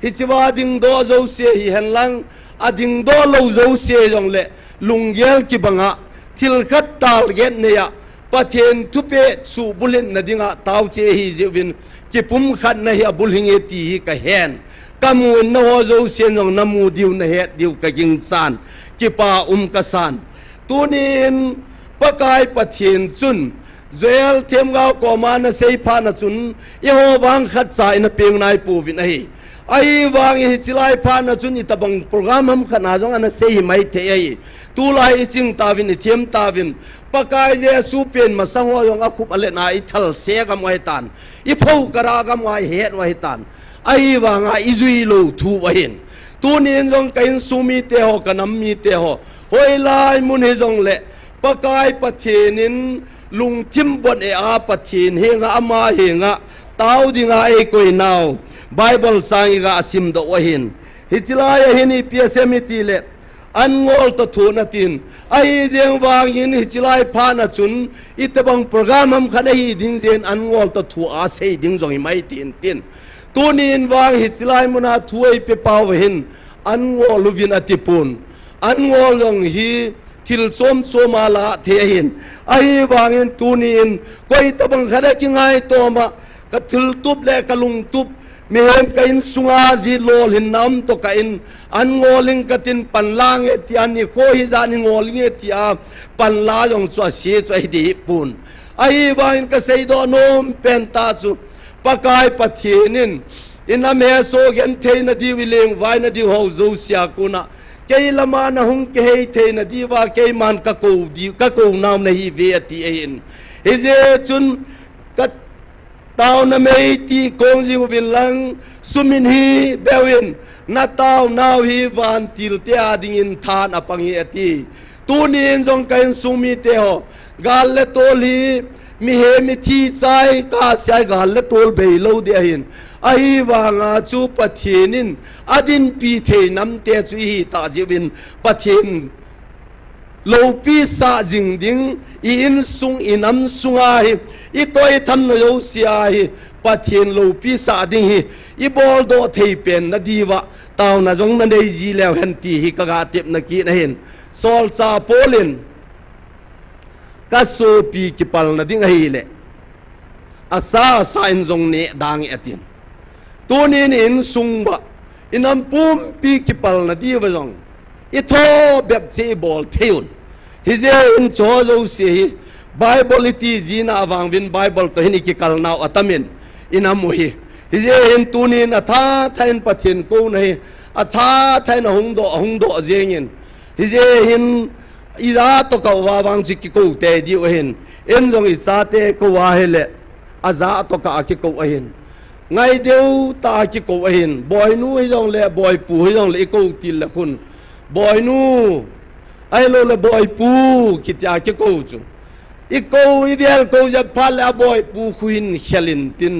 hi chiwa ding do zo se hi hen lang ading do lo zo se jong le lunggel ki banga thil khat tal gen ne ya pathen thupe chu bulin na dinga taw che hi jewin ki pum khat na hi bulhing e ti hi ka hen kamu na ho zo se jong namu diu na het diu ka ging san ki pa ka san tunin pakai pathen chun zel them gao ko ma na sei pha na chun i ho wang khat sa in peng nai pu vin ai ai wang hi chilai pha na chun i tabang program ham khana jong ana sei mai the ai tu lai ching ta vin thiam ta vin pakai je su pen ma sang ho yong a khup ale na i thal se ga mai tan i phau kara ga mai het wai tan ai wang a i zui lo thu wa hin tu nin jong kain sumi te ho kanam mi te ho hoi lai mun he jong le pakai pathenin lung thim bon e a pathin he nga ama he nga tau dinga e koi naw bible sang ga asim do wa hin hichilaya hini psm ti le an ngol to thu na tin ai jeng wang in hichilai pha na chun itabang program am khana hi ding jen an ngol to thu a sei ding jong mai tin tunin wang hichilai muna thuai pe paw hin an ngol luvin atipun an ngol jong hi thil som somala the hin ai wangin tunin koi tabang khada ki ngai to ma ka thil tup le ka lung tup mehem ka in sunga di lol hin nam to ka in an ngoling ka tin panlang e ti ani kho hi za ni ngoling e ti a panla jong chwa se chwa di pun ai wangin ka sei do nom pen ta chu pakai pathinin in a me so gen theina di wileng vai na di ho zo sia kuna kei lama na hung ke hei the na diwa kei man ka ko nam na hi ve ati ein he je chun ka taw na mei ti kong ji win lang sumin hi bewin na taw naw hi van til te ading in than apangi ati tunin jong kain sumi te ho gal le toli mi he mi thi chai ka sai gal le tol be lo de hin ai wanga chu pathinin adin pi the nam te chu hi ta jiwin pathin lo pi sa jing ding in sung inam sunga hi i toi tham no yo sia hi pathin lo pi sa ding hi i bol do thei pen na diwa taw na jong na dei ji lew hen ti hi ka ga tep na ki na hin sol cha polin ka so pi ki pal na ding hi le asa sa in jong ne dang atin tunin in sungba inam pum pi ki pal na di wa jong i tho bep che bol theun hi je in cho zo se bible ti jina awang win bible to hini ki kal naw atamin inam mo hi je in tunin atha thain pathin ko nei atha thain hung do jengin hi je hin ira to ka wa wang chi ki ko te di o hin en jong i sa te ko wa hele aza to ka ki ko hin ngay deu ta ki ko hin boy nu hi jong le boy pu hi jong le ko til la khun boy nu ai lo le boy pu ki ta ki ko chu i ko i del ko ja phal a boy pu khuin khelin tin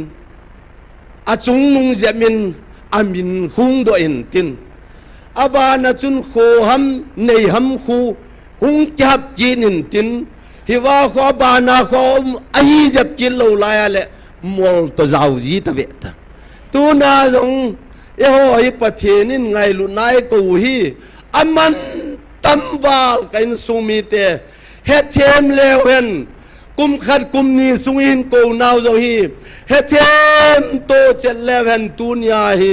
a chung nung jamin amin hung do in tin aba na chun kho ham nei ham khu hung kyap kin in tin hi wa kho ba na kho ai jap kin lo la ya le mol to zau ji ta ve ta tu na jong e ho hi pathenin ngai lu nai ko hi aman tambal kain sumi te he them lewen kum khat kum ni sungin ko naw zo hi he them to chet lewen tunya hi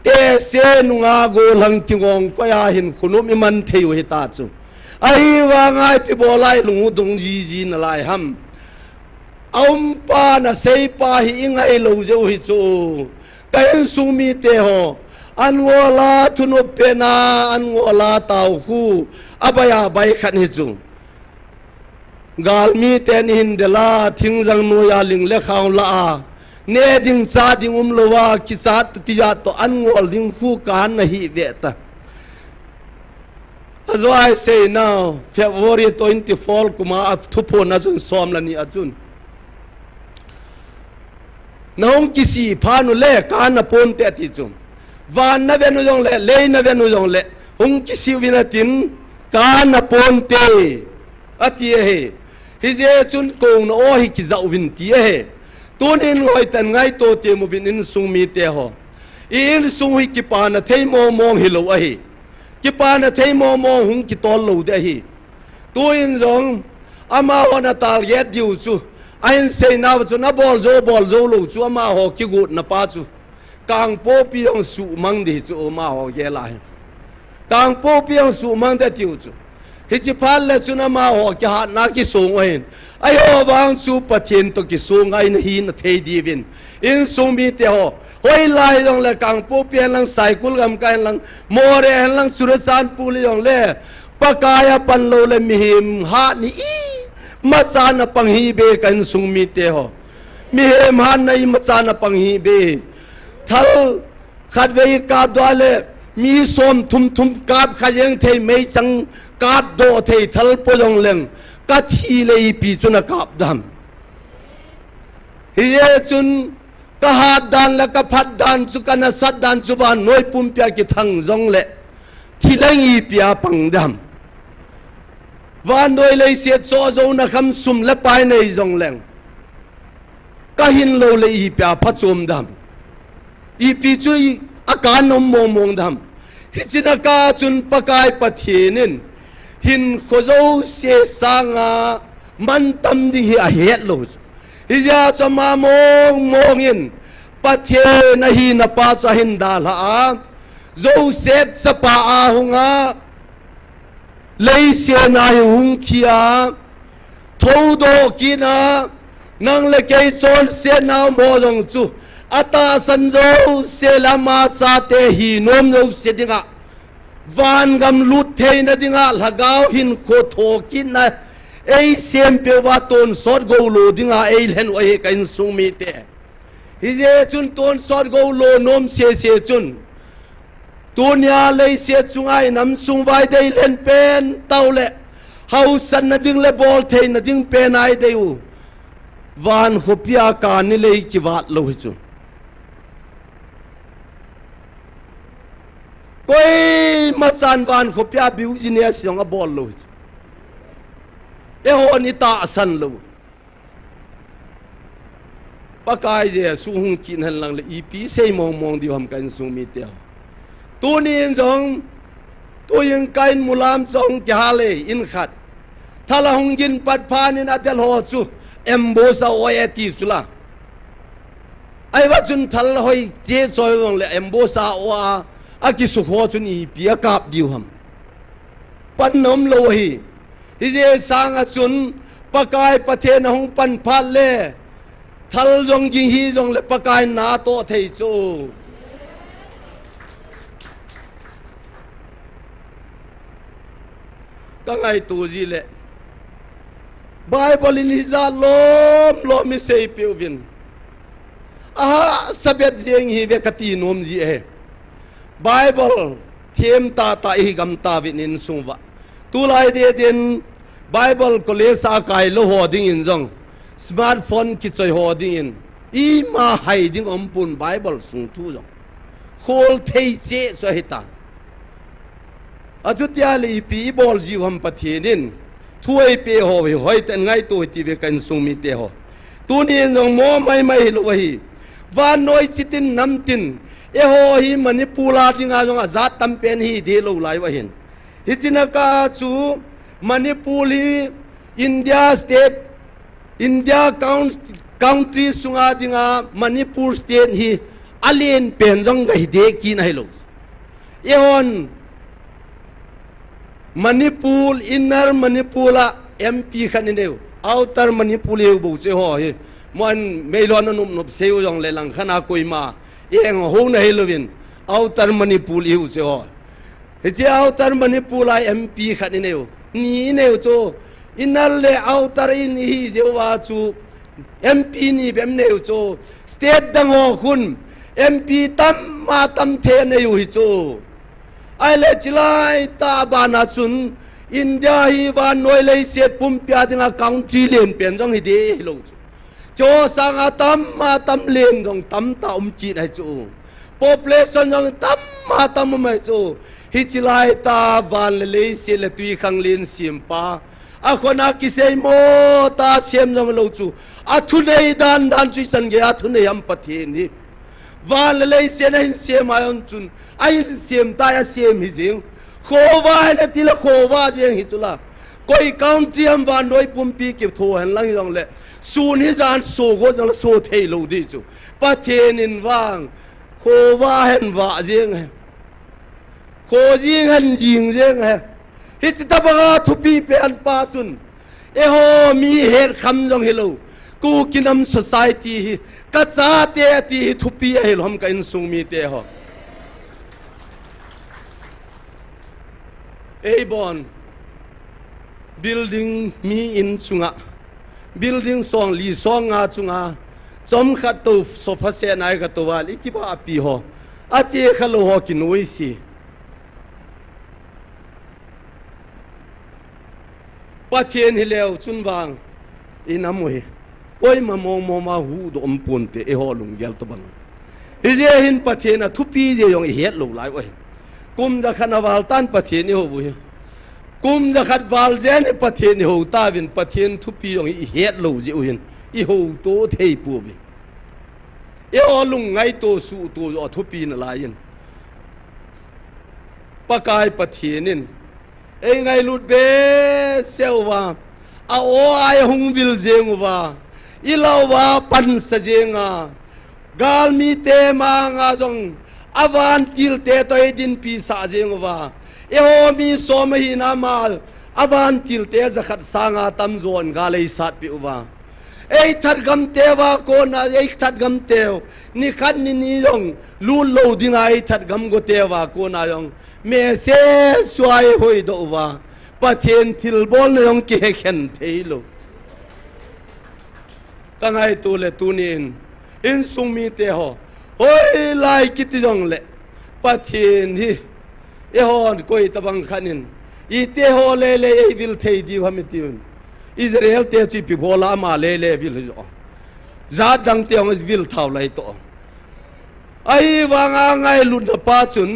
te se nunga go lang tingong ko ya hin khunum iman theu hi ta chu ai wa ngai pi bolai lungu dong ji na lai ham pa na sei pa hi ngai lo jo hi chu kai sumi te ho an ngola thuno pena an ngola tau hu abaya bai khan hi chu gal mi ten hin de la thing jang no ya ling le khaw la ne ding cha ding lowa ki cha ti ya to an ngol ding hu kan na hi ve ta as I say now February 24 kuma af thupo na jun som la ni achun nong kisi phanu le kan na pon te ti chu van na venu jong le na venu jong le hung kisi wina tin kan na pon te ati he hi je chun ko no o hi ki zau win ti he tun in hoi tan ngai to te mu bin in sung mi te ho in sung hi ki pa na thei mo mong hi lo a hi ki pa na thei mo mo hung ki tol lo de hi tu in zong ama wana tal get diu chu ain sei na chu na bol zo lo chu ama ho ki gut na pa chu kang po piang su mang di chu ma ho ye lai kang po piang su mang de tiu chu hi chi phal le chu na ma ho ki ha na ki sung oin ai ho wang su pathin to ki sung ai na hi na thei di vin in sung mi te ho hoi lai jong le kang po pian lang sai kul gam kai lang more lang surasan pu le jong le pakaya pan lo le mi him ha ni i masana pang hi be kan sung mi te ho mi him han nei masana pang hi be thal khat ve ka dwale mi som thum kap khayeng thei mei chang kap do thei thal po jong leng ka thi le pi chuna kap dam hi chun ka hat dan la ka phat dan chu kana sat dan chu ban noi pum pya ki thang jong le thi leng i pya pang dam van noi le se cho zo na kham sum le pai nei jong leng ka hin lo le i pya phat chum dam i pi chu akan nom mong dam hi china ka chun pakai pathinin hin khozo se sanga man tam ding hi a het lo hi ja chama mong in pathe na hi na pa cha hin da la Joseph sa pa a hunga lei se na hung khia thodo kina nang le ke chon se na mo jong chu ata sanjo se lama cha te hi nom no se dinga van gam lut thei na dinga lagao hin kho tho kin na ei sem pe wa ton sot go lo dinga ei len o he kain sung mi te hi je chun ton sot go lo nom se chun tunia lei se chungai nam sung vai dei len pen tau le hau san na ding le bol thei na ding pen ai dei u van hopia ka ni lei ki wat lo hi chu koi machan van hopia biu jinia siong a bol lo e ho ni ta san lo pakai je su hung kin han lang le ip sei mong di ham kan sung mi te tu ni in jong tu yang kain mulam jong kya le in khat thala hung gin pat phan in atel ho chu embosa oeti sula ai wa chun thal hoi je choi jong le embosa wa aki su ho chun i pia kap diu ham pan nom lo hi hi je sang a chun pakai pathe na hung pan phat le thal jong gi hi jong le pakai na to thei chu ka ngai tu ji le Bible in hiza lom mi sei pewin sabet jeng hi ve kati nom ji he Bible them ta hi gam ta vin in sungwa tu lai de den Bible ko le sa kai lo ho ding in jong smartphone ki choi ho ding in i ma hai ding pun Bible sung tu jong khol thei che so hita ajutia li pi bol ji ham pathinin thuai pe ho hoi tan ngai to ti ve kan sung mi te ho tu ni jong mo mai lo hi van noi chitin nam tin e ho hi manipula dinga jong azat tam pen hi de lo lai wa hin hi chinaka chu manipuli India state India country sunga dinga Manipur state hi alien pen jong ga de ki na hello eon Manipur inner Manipula MP khan neu outer Manipur eu bo che ho he mon meilon num nup seu jong le lang khana koima eng ho na helovin outer Manipur eu che ho he che outer Manipur la MP khan neu ni neu cho inner le outer in hi je wa chu MP ni bem neu cho state dang ho khun MP tam ma tam the neu hi cho ai le chilai ta bana chun India hi van noi le set pum pya dinga country len pen jong hi de lo cho sang atam ma tam len jong tam ta chi nai chu population jong tam ma tam mai chu hi chilai ta van le se le tui khang len sim pa a khona ki sei mo ta sem jong lo chu a thu nei dan chui san ge a thu nei am pathe ni van le se na hin se ma yon chun ai sem ta ya sem hi jing khowa na tila khowa jeng hi chula koi country am van noi pumpi ki tho han lang jong le sun hi jan so go jong so thei lo di chu pathen in wang khowa hen wa jeng he kho jing han jing jeng he hi ta ba thu pi pe an pa chun e ho mi het kham jong hello ku kinam society hi ka cha te ti thu pi he lom ka in sung mi te ho Bon building mi in chunga building song li song nga chunga chom khat to sofa se nai ka to wal ikiba api ho a che khalo ho ki noi si pathen hi leo chun wang inamoi oi ma mo ma hu do om pun te e ho lung gel to bang hi je hin pathen a thupi je yong het lo lai oi kum za khana wal tan pathen ni ho bu kum za khat wal zen pathen ni ho ta vin pathen thupi yong i het lo ji uin i ho to thei pu vi e o lung ngai to su to o thupi na la yin pakai pathenin e ngai lut be sewa a o ai hung vil jeng wa i lawa pan sa jenga gal mi te ma nga jong avan til te toy din pi sa jeng wa e ho mi so ma hi na mal avan til te zakhat sanga tam zon galei sat pi wa ei that gam te wa ko na ei that gam te ni khat ni yong lu lo ding ai that gam go te wa ko na yong me se swai hoi do wa pathen til bol yong ke khen theilo ka ngai tu le tunin in sung mi te ho hoi lai kiti jong le pathen hi e hon koi tabang khanin i te ho le e vil thei di hamitin Israel te chi pi bola ma le vil jo za dang te ong vil thau lai to ai wanga ngai lu na pa chun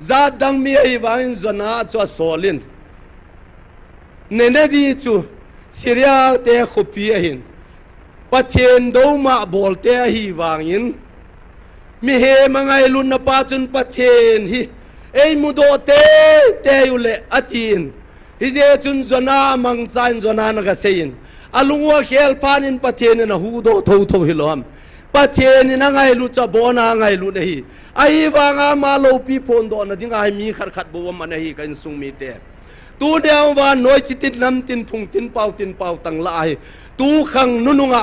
za dang mi ai wang zona cho solin ne ne bi chu Syria te khopi hin pathen do ma bol te hi wangin mi he mangai lu na pa chun pathen hi ei mudo te yule atin hi je chun zona mang chain zona na ga sein alungwa khel panin pathen na hu do tho hilom pathen na ngai lu cha bona ngai lu nei ai wanga ma lo pi phon do na dingai mi khat bo ma na hi kan sung mi te tu deu wa noi chitit nam tin phung tin pau tang lai tu khang nununga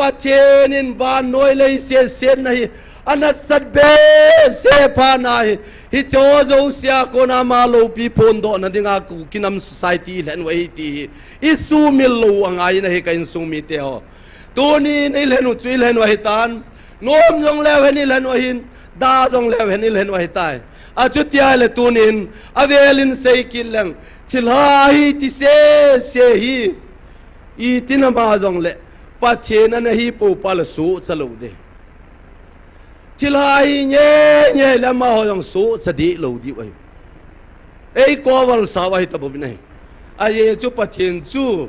pathen wa noi lei se nei anat sat be se pha nai hi cho zo sia ko na ma lo pi phon do na dinga ku kinam society len wei ti isu mil lo angai na hi kain sung mi te ho tu ni nei len u chui len wei tan nom jong le wen ni len wei hin da jong le wen ni len wei tai a chu tia le tu nin avelin sei kin lang thil hai ti se hi i tin ma jong le pathen na hi po pal su chalo de Tilai nye lama ho yang so sadi lo di wai ei ko wal sa wai ta bovi nei aye chu pathen chu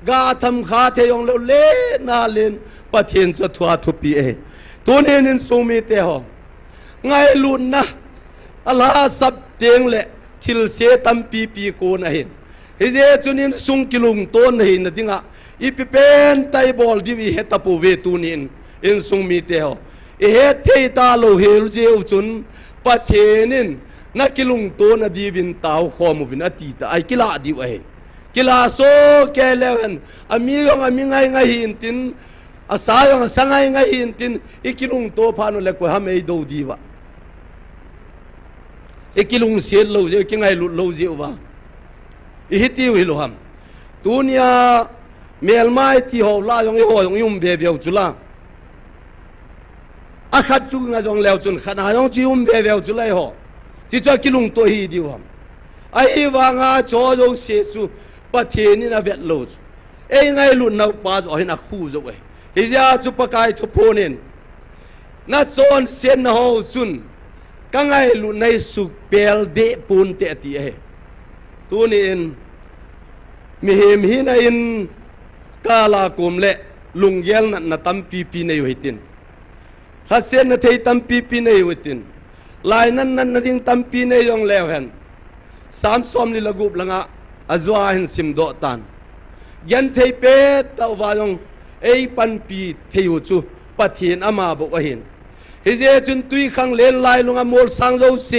ga tham kha the yong lo le na len pathen chu thua thu pi e to ne nin so mi te ho ngai lun na ala sab teng le thil se tam pi ko na hin he je chu nin sung kilung ton nei na dinga I pi pen tai bol di wi heta pu ve tu nin in sung mi te ho เทตาโลเฮลเจอุจุนปะเทนินนักกิลุงโตนดีวินตาวขอมุวินอตีตาไอกิลาดีวะเฮกิลาโซแกเลวันอามียองอามีไงไงหินตินอาสายองอาสังไงไงหินตินอีกิลุงโตพานุเล็กว่าทำไอดูดีวะอีกิลุงเสียโลเจกิไงลุโลเจวะอีฮิติวฮิโลฮัมตัวเนี้ยเมลไม้ที่หัวลายองอีหัวองยุ่มเบียบจุลาอาขัดจุงจงแล้วจนขนาดองจิ้มเบียวจุเลยหัวจิตกิลุงตัวฮีดีวะไอ้วางอาโจโจเสียสุปะเทนี่น่ะเวทโลดไอ้ไงลุนน่ะป้าจะให้นักคู่จะเว้ยฮิจาจุปกายทุพโนินนัดโซนเสียนหัวจุนกังไงลุนในสุเปลเดปูนเตติเอตัวนี้อินมีเหมหินะอินกาลากุมเละลุงเยลนัดตั้มปีในอยู่หิตินฮัสเซนนัดให้ตั้มปีในอยู่หิตินลายนั้นนัดยังตั้มปีในยองแล้วเห็นสามสมลิลกุบลังอ่ะอาจว่าเห็นสิมโดตันยันเทเปตตะวายองไอปันปีเทยุจูปะเทียนอามาบอกว่าเห็นเฮเจจุนตุยขังเลนลายลงอมอลสังโจเส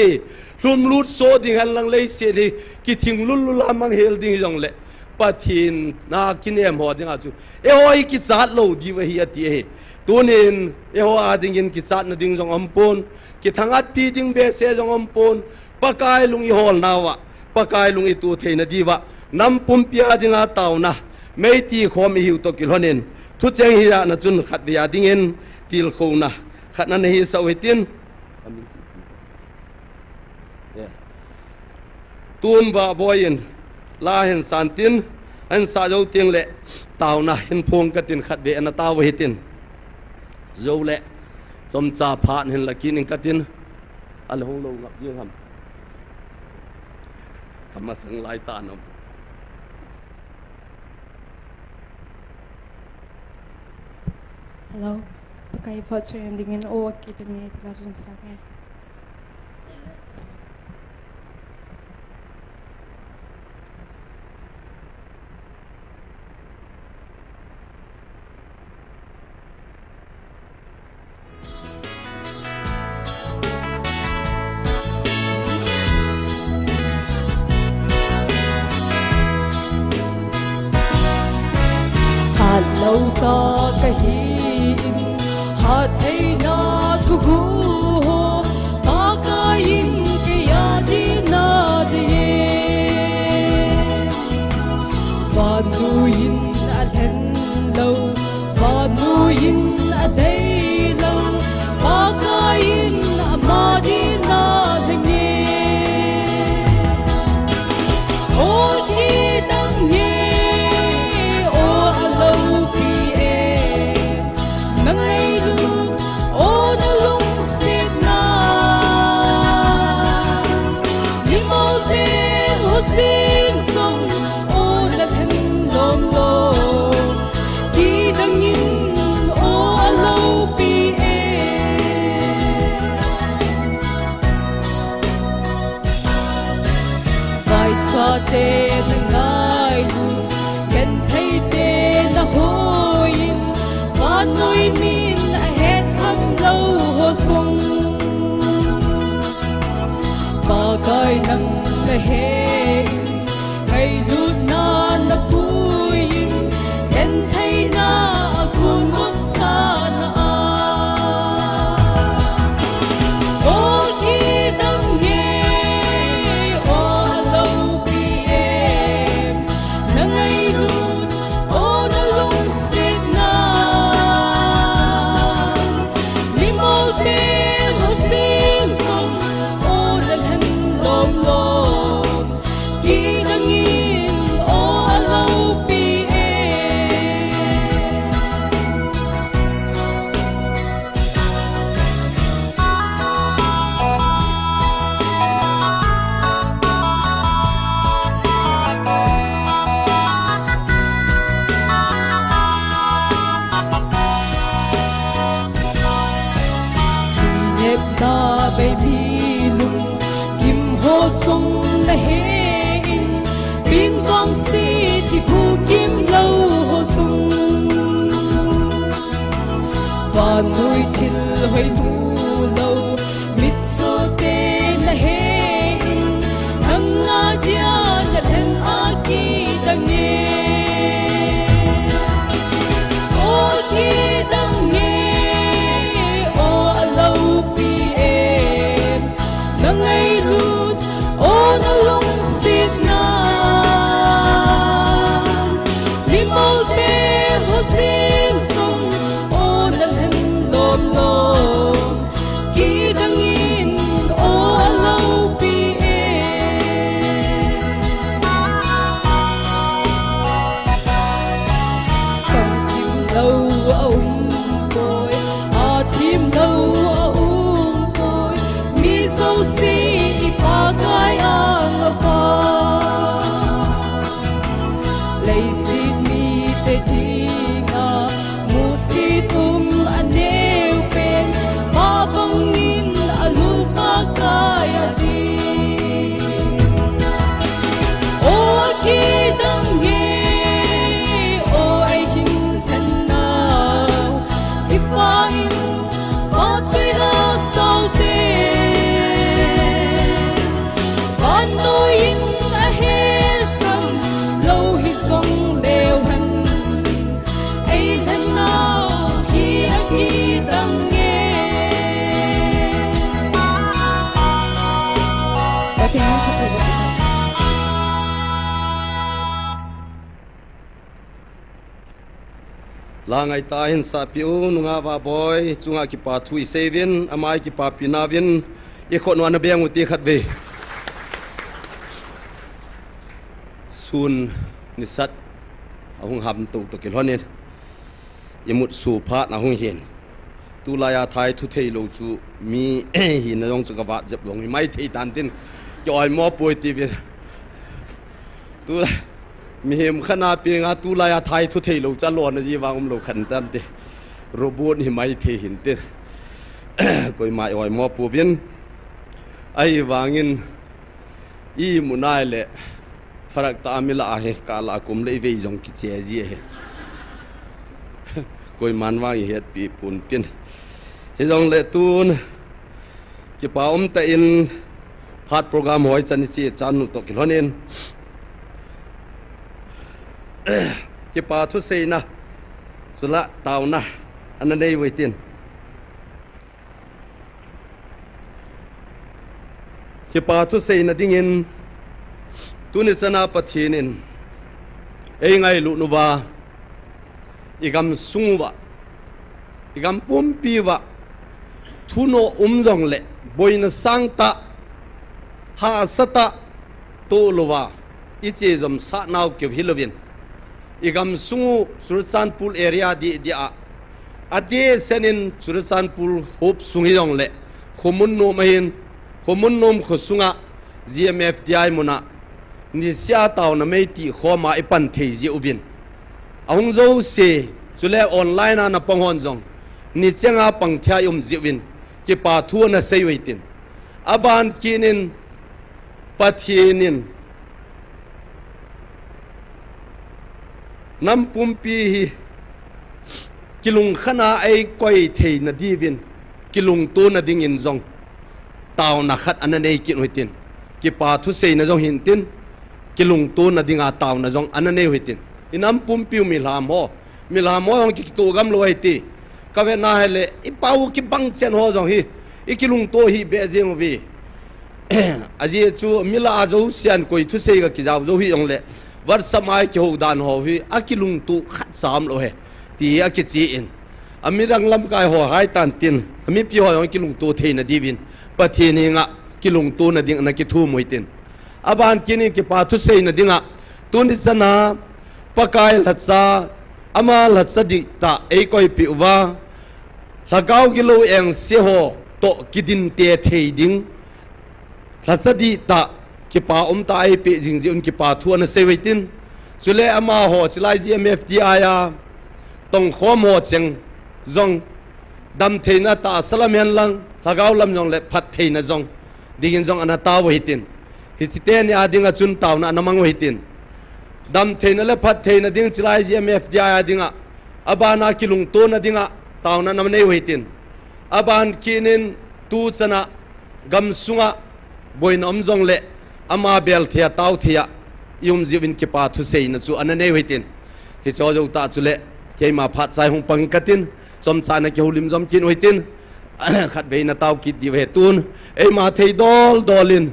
ลุมลุดโซดิ่งหันลังเลยเสียดีกิทิ้งลุลลามังเฮลดิ่งจงเละปะเทียนนากินเอ็มหัวดิ่งอาจูเอโอไอกิจัดโลดีวะเฮียตีเอตัวนี้เอโออาดิ่งกินกิจัดนาดิ่งจงอมปนกิทั้งอัดปีดิ่งเบสเซจงอมปนปะกายลุงอีฮอลนาวะปะกายลุงอีตัวเทนดีวะน้ำปุ่มเปียดิ่งอาเต่านะไม่ตีคอมหิวตกิลฮนินทุเจงฮิยานะจุนขัดยาดิ่งเงินติลโคนะขัดนั้นฮิสาวตินตูนบะบอยินลาเห็นสันตินอันสาเจ้าเตียงเละเต่านะเห็นพงกตินขัดเบอันตาวหิตินเจ้าเละสมจ่าพานเห็นละกินกตินอันหงลงกับเยอะครับทำมาสังลายตานอมHello, pakai foto yang dengan kita ni langsung saja. Lâu ta cái hiền hạt hay na thu gu ta cái in cái ya đi na đi và nuôi a hen lâu và nuôi a đây lâu và cái in mà đi na đi ôi khi đang nghe tê na ngai lu gen thấy tê na hoin và nuôi min hết khăn lâu hồ sung và cái nắng cái hè ngày lu na na puin gen thấy na cuốn úp xa na lấy xin mi tê thi ngà mu si tum aneu pen ba bang in alul pa kaya di o ki dang nge o ai hin chan na ipa in ba chui la sao te ban no in a hel from low hi song leo han ai han na hi a ki dang nge ba te ha tu langai ta hin sa piu nunga ba boy chunga ki pa thui sevin amai ki pa pinavin ye khon wan beng uti khat ve sun nisat ahung ham tu to ki lonin yemut su pha na hung hin tu la ya thai thu thei lo chu mi hi na yong chu ka wa jep long mai thei tan tin joy mo poi ti vi tu mi hem khana pi nga tu la ya thai thu thei lo cha lon na ji wang lo khan tan te robot hi mai the hin te koi mai oi mo pu vin ai wangin i munai le farak ta amila he kala kum le ve jong ki che ji he koi man wang het pi pun tin he jong le tun ki pa ta in phat program hoi chan chi chan nu to ki lonin ki pa thu sei na sula taw na anan dei wei tin ki pa thu sei na dingin tuni sana pathinin ei ngai lu nuwa igam sungwa igam pompiwa thuno umjong le boina sangta ha sata to luwa iche jom sa naw ke hilovin igam sungu sursanpul area di dia ade senin sursanpul hop sungi jong le khomun no mahin khomun nom khosunga gmf di muna ni sia taw na mei ti khoma ipan thei ji ubin ahung zo se chule online na panghon jong ni chenga pangthya yum jiwin ki pa thu na sei weitin aban kinin pathinin nam pumpi hi kilung khana ai koi thei na divin kilung tu na ding in jong taw na khat ananei kin hoitin ki pa thu sei na jong hin tin kilung tu na dinga taw na jong ananei hoitin inam pumpi mi lam ho ong ki tu gam lo ti ka ve na hele i pau ki bang chen ho jong hi i kilung to hi be jeng vi aji chu mila zo sian koi thu sei ga ki jaw zo hi ong le war samai ki ho dan ho hi akilung tu khat sam lo he ti akichi in amirang lam kai ho hai tan tin ami pi ho yong kilung tu theina divin pathini nga kilung tu na ding na ki thu moitin aban kini ki pa thu sei na dinga tuni sana pakai latsa ama latsa di ta ei koi pi wa lagau ki lo eng se ho to kidin te thei ding latsa di ta ki pa ta ai pe jing ji un ki pa thu na sei weitin chule ama ho chilai gmf di aya tong khom ho cheng zong dam theina ta salamen lang lagau lam jong le phat theina jong digin jong ana ta weitin hi chiten ya dinga chun taw na namang weitin dam theina le phat theina ding chilai gmf di aya dinga abana kilung to na dinga taw na nam nei weitin aban kinin tu chana gam sunga boin om jong le ama bel thia taw thia yum jiwin ki pa thu sei na chu anane weitin hi cho jo ta chule ke ma phat chai hung pang katin chom cha na ke hulim jom kin weitin khat be na taw ki di ve tun ei ma thei dol dolin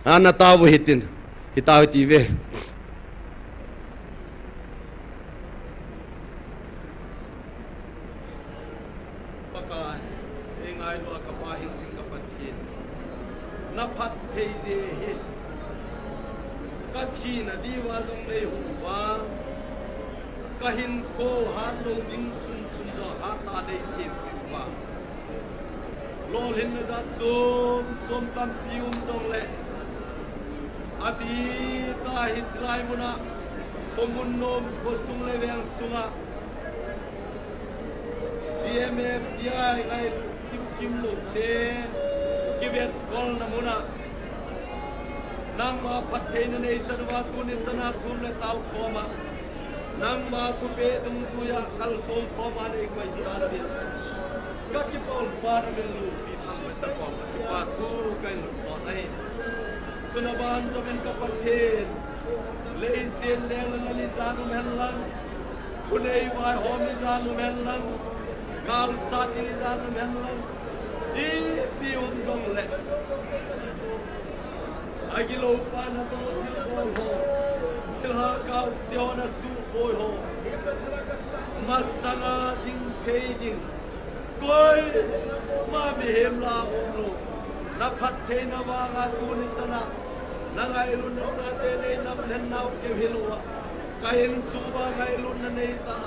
ana taw weitin hi taw ti ve paka engai lo ka pa hin sing ka pathin na phat thei je hi ka thi na di wa jong nei hu wa ka hin ko ha lo ding sun sun zo ha ta dei sim pi wa lo hin na za chom tam pium jong le abi ta hi chlai muna komun nom ko sung leveng sunga CMF dia ngai kim lu te kivet kol namuna nang ma pathe na nei sarwa tu ni chana thum le tau khoma nang ma ku pe dung suya kal som khoma nei koi san bin ka ki pol par min lu pi phang ta ko ki pa tu kai lu kho nei chuna ban zo ben ka pathe le sin le la li zanu men lang thu nei wai hom li zanu men lang kal sa ti li zanu men lang di pi zong le agilo pana to til bol ho til ha kau siona su boy ho masanga ding thei ding koi ma mi hem la om lo na phat the na wa ga tu ni sana na ngai lun na sa te nei nam then nau ke hilwa kain su ba ngai lun na nei ta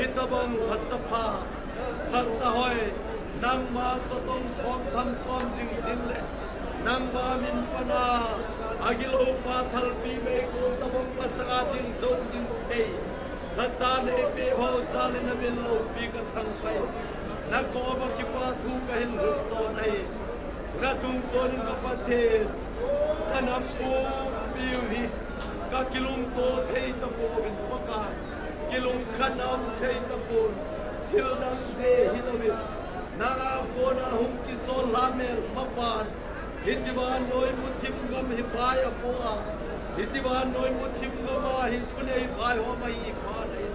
itabang phat sa pha phat sa hoi nang ma to tong khom tham khom jing din le nang ba min pana agilo pa thal pi me ko tabong pasaka ding zo jing thei ratsa ne pe ho sal na min lo pi ka thang sai na ko ba ki pa thu ka hin lu so nai na chung chon ka pa the kanam ko pi hi ka kilum to thei ta po bin pa ka kilum khanam thei ta po thil dang se hi lo bi na ko na hum ki so la mel ma pan Hijiban noi mutim gam hi pai apua Hijiban noi mutim gama hi sunei pai ho mai pa nei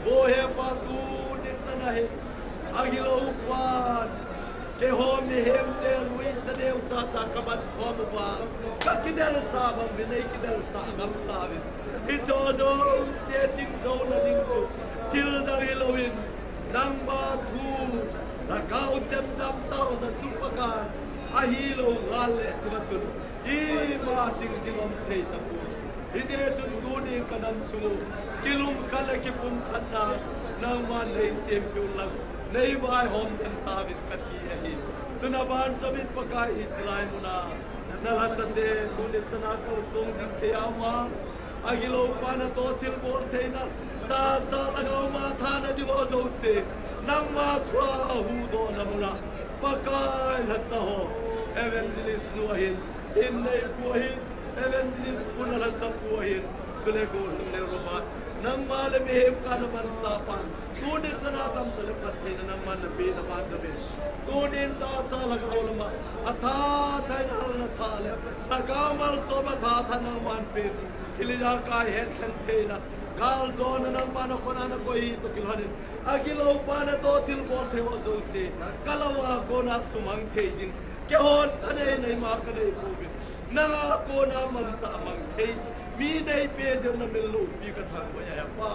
bo he pa tu nitsana he agilo upan ke ho mi hem te lui chadeu cha cha kabat khom wa kakidel sa bam binai kidel sa gam ta bin hi cho zo se ting zo na ding chu til da hiloin nang ba thu la gau chem zam tau na chu paka ahilo ngale chun I ma ding ding om thei ta pu ije chun tu ni kanam su kilum kala ki pum khanna nang ma nei sem pu lang nei bai hom tan ta vin kati hi chuna ban sabit pakai hi chilai muna na la chande tu ni chana kal song ding ke ama agilo pana to thil bol theina ta sa lagau ma tha na diwo zo se nang ma thwa hu do na muna pakai la cha ho evangelist nuahin in nei puahin evangelist punala sa puahin sule go le roba nang male me hem kana man sa pan tunin sana tam sale patte nang man be na man zabe tunin ta sa laga ulama atha tha na tha le takamal soba tha tha nang man pe thilija kai het khan theina gal zon nang man khona na koi to kilhanin agilo pana to til bol the ho zo se kalawa kona sumang thein ke hon thane nei ma ka nei covid na ko na man sa mang thei mi nei pe jem na mel lu pi ka thang wa ya pa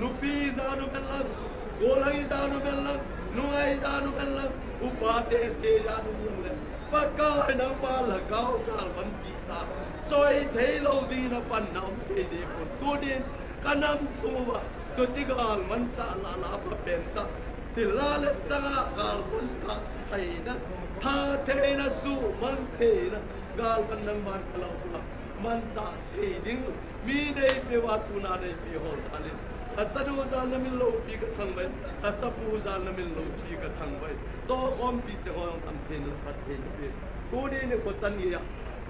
nu pi za nu mel lang go lai za nu mel lang nu ai za nu mel lang u pa te se za nu mel le pa ka na pa la gao kal ban ti ta soi thei lo di na pan na om thei de ko tu din kanam suwa so chi gal man cha la la pa pen ta ti la le sa gal kun ka thai na tha thei na su man thei na gal kan nang man kala pula man sa thei ding mi nei pe wa tu na nei pe hol thalin ta sa du za na min lo pi ka thang bai ta sa pu za na min lo pi ka thang bai to khom pi che ho am thei na phat thei pe tu ni ne ko chan ni ya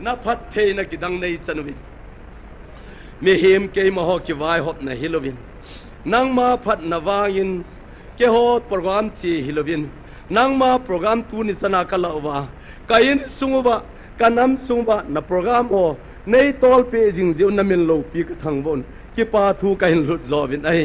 na phat thei na ki dang nei chan wi me hem ke ma ho ki vai hop na hilovin nang ma phat na wangin ke ho program chi hilovin nang ma program tu ni chana kala wa kain sunguba kanam sungba na program o nei tol pe jing jiu na min lo pi ka thang bon ki pa thu kain lut zo bin ai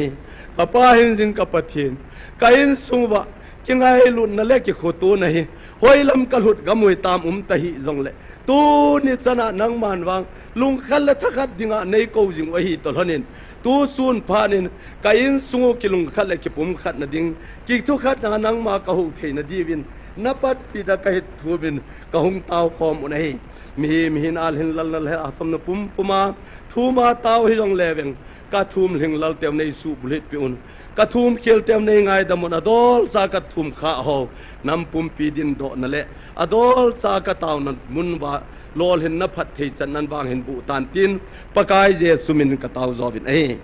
ka pa hin jing ka pathin kain sungba ki ngai lut na le ki khotu na hi hoilam ka lut gamui tam ta hi jong le tu ni chana nang man wang lung khal la thakhat dinga nei ko jing wa hi tol hanin tu sun phanin kain sungu kilung khal le ki pum khat na ding ki thu khat na nang ma ka hu the na divin na pat pi da kai thu bin ka hung taw khom unai mi hin al hin lal lal asam na pum puma thu ma taw hi jong leweng ka thum hling lal tem nei su bulet pi un ka thum khel tem nei ngai da mon adol sa ka thum kha ho nam pum pi din do na le adol sa ka taw na mun wa lol hin na phat thei chan nan wang hin bu tan tin pakai je sumin ka tau zovin ai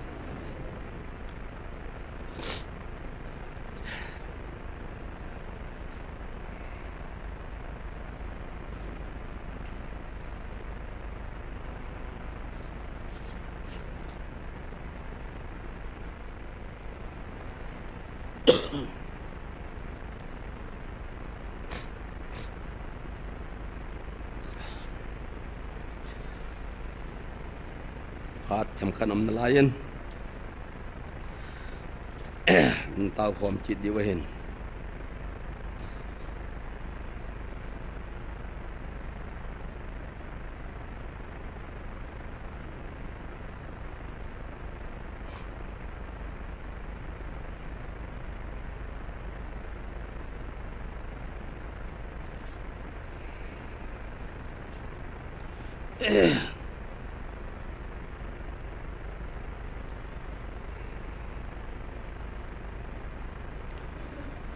hạt thầm khăn âm lại yên tao khom chít đi về hình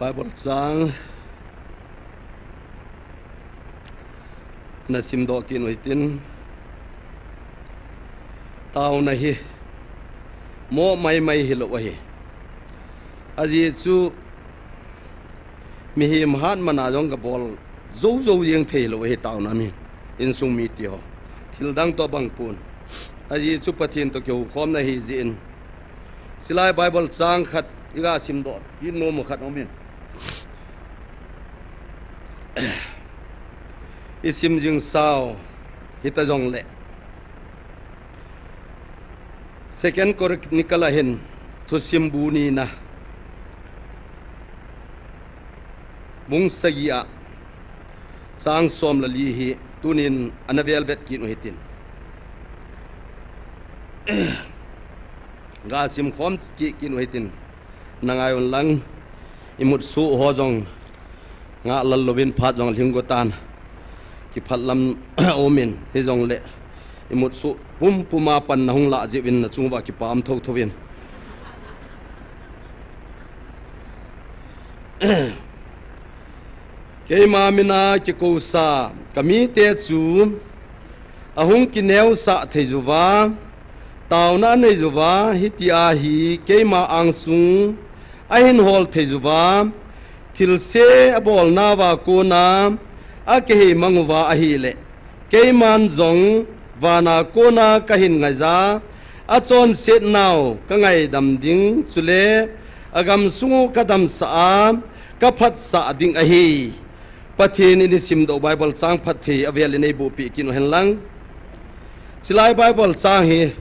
Bible sang na sim do kin waitin tao na hi mo mai hi lo hi aji chu mi hi mahan mana jong ka bol zo yeng thei lo hi tao na mi in sung mi tio thil dang to bang pun aji chu pathin to kyo khom na hi zin silai Bible sang khat iga sim do yin no mo khat omin isim jing sao hita jong le second Chronicle hin thu sim bu ni na mung sagia sang som la li hi tunin anavel bet kin hitin ga sim khom ki kin hitin nangayon lang imut su ho jong nga lal lovin phat jong linggotan ki phatlam omin he jong le imut su puma pan na hung la jiwin na chungwa ki pam thovin ke ma mina ki ko sa kami te chu ahung ki neu sa theijuwa tauna nei juwa hitia hi ke ma angsung ahin hol theijuwa thilse abol na wa ko na akehi mangwa ahile keiman zong wana ko na kahin ngaja achon set naw ka ngai dam ding chule agam sungu kadam sa ka phat sa ding ahi pathin in sim do Bible sang phathi avel nei bu pi kin hen lang silai Bible sang hi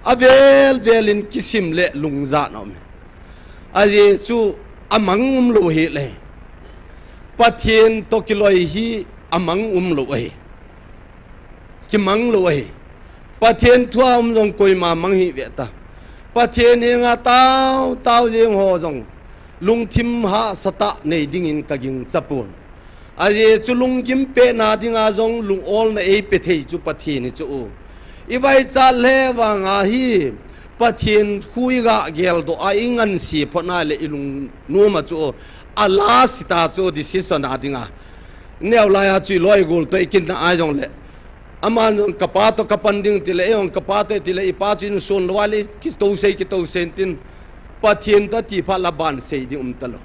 avel velin kisim le lungza nom aje chu amang lo hi le pathin to kiloi hi amang lo hi ki mang lo hi pathin thuam jong koi ma mang hi ve ta pathin nga tao jeng ho jong lung thim ha sata nei ding in ka ging chapun aje chu lung kim pe na dinga jong lung ol na e pe thei chu pathin chu iwai cha le wa nga hi pathin khui ga gel do a ingan si phona le ilung nu ma chu ala sita chu decision adinga neu la ya chu loi gol to ikin na ai jong le aman kapato kapanding tile eong kapate tile ipachin sun wali ki to sentin pathin ta ti phala ban sei di talo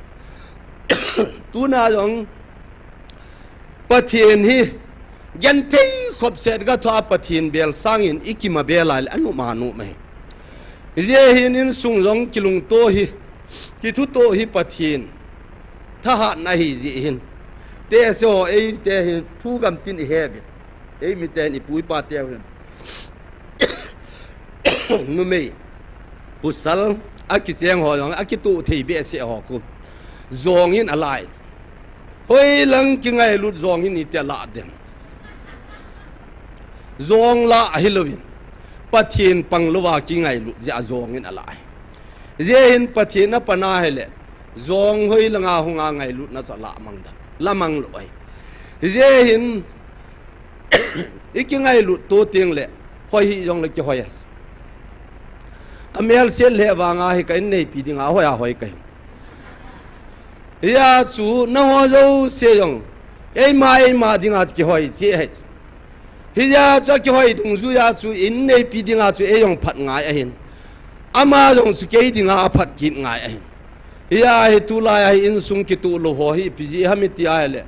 tu na jong pathin hi gantei khop set ga tho pathin bel sangin ikima belal anu manu mai je hin in sung jong kilung to hi ki thu to hi pathin tha ha na hi ji hin te so e te hi thu gam tin he bi e mi ten ipui pa te nu mei pusal akicheng ho jong akitu thei be se ho ku zong in alai hoi lang ki ngai lut zong in ite la den zong la hilovin pathin pangluwa ki ngai lut ja zong in alai je hin pathin na pana hele zong hoi langa hunga ngai lut na cha la mangda lamang loi je hin iki ngai lut to ting le hoi hi jong le ki hoi amel sel le wanga hi kai nei pi dinga hoya hoi kai ya chu na ho zo se jong ei ma dinga ki hoi che he hi ya cha ki hoi dung zu ya chu in nei pi dinga chu e yong phat ngai a hin ama yong chu ke dinga phat ki ngai a hin hi ya hi tu la ya in sung ki tu lo ho hi pi ji ha mi ti ai le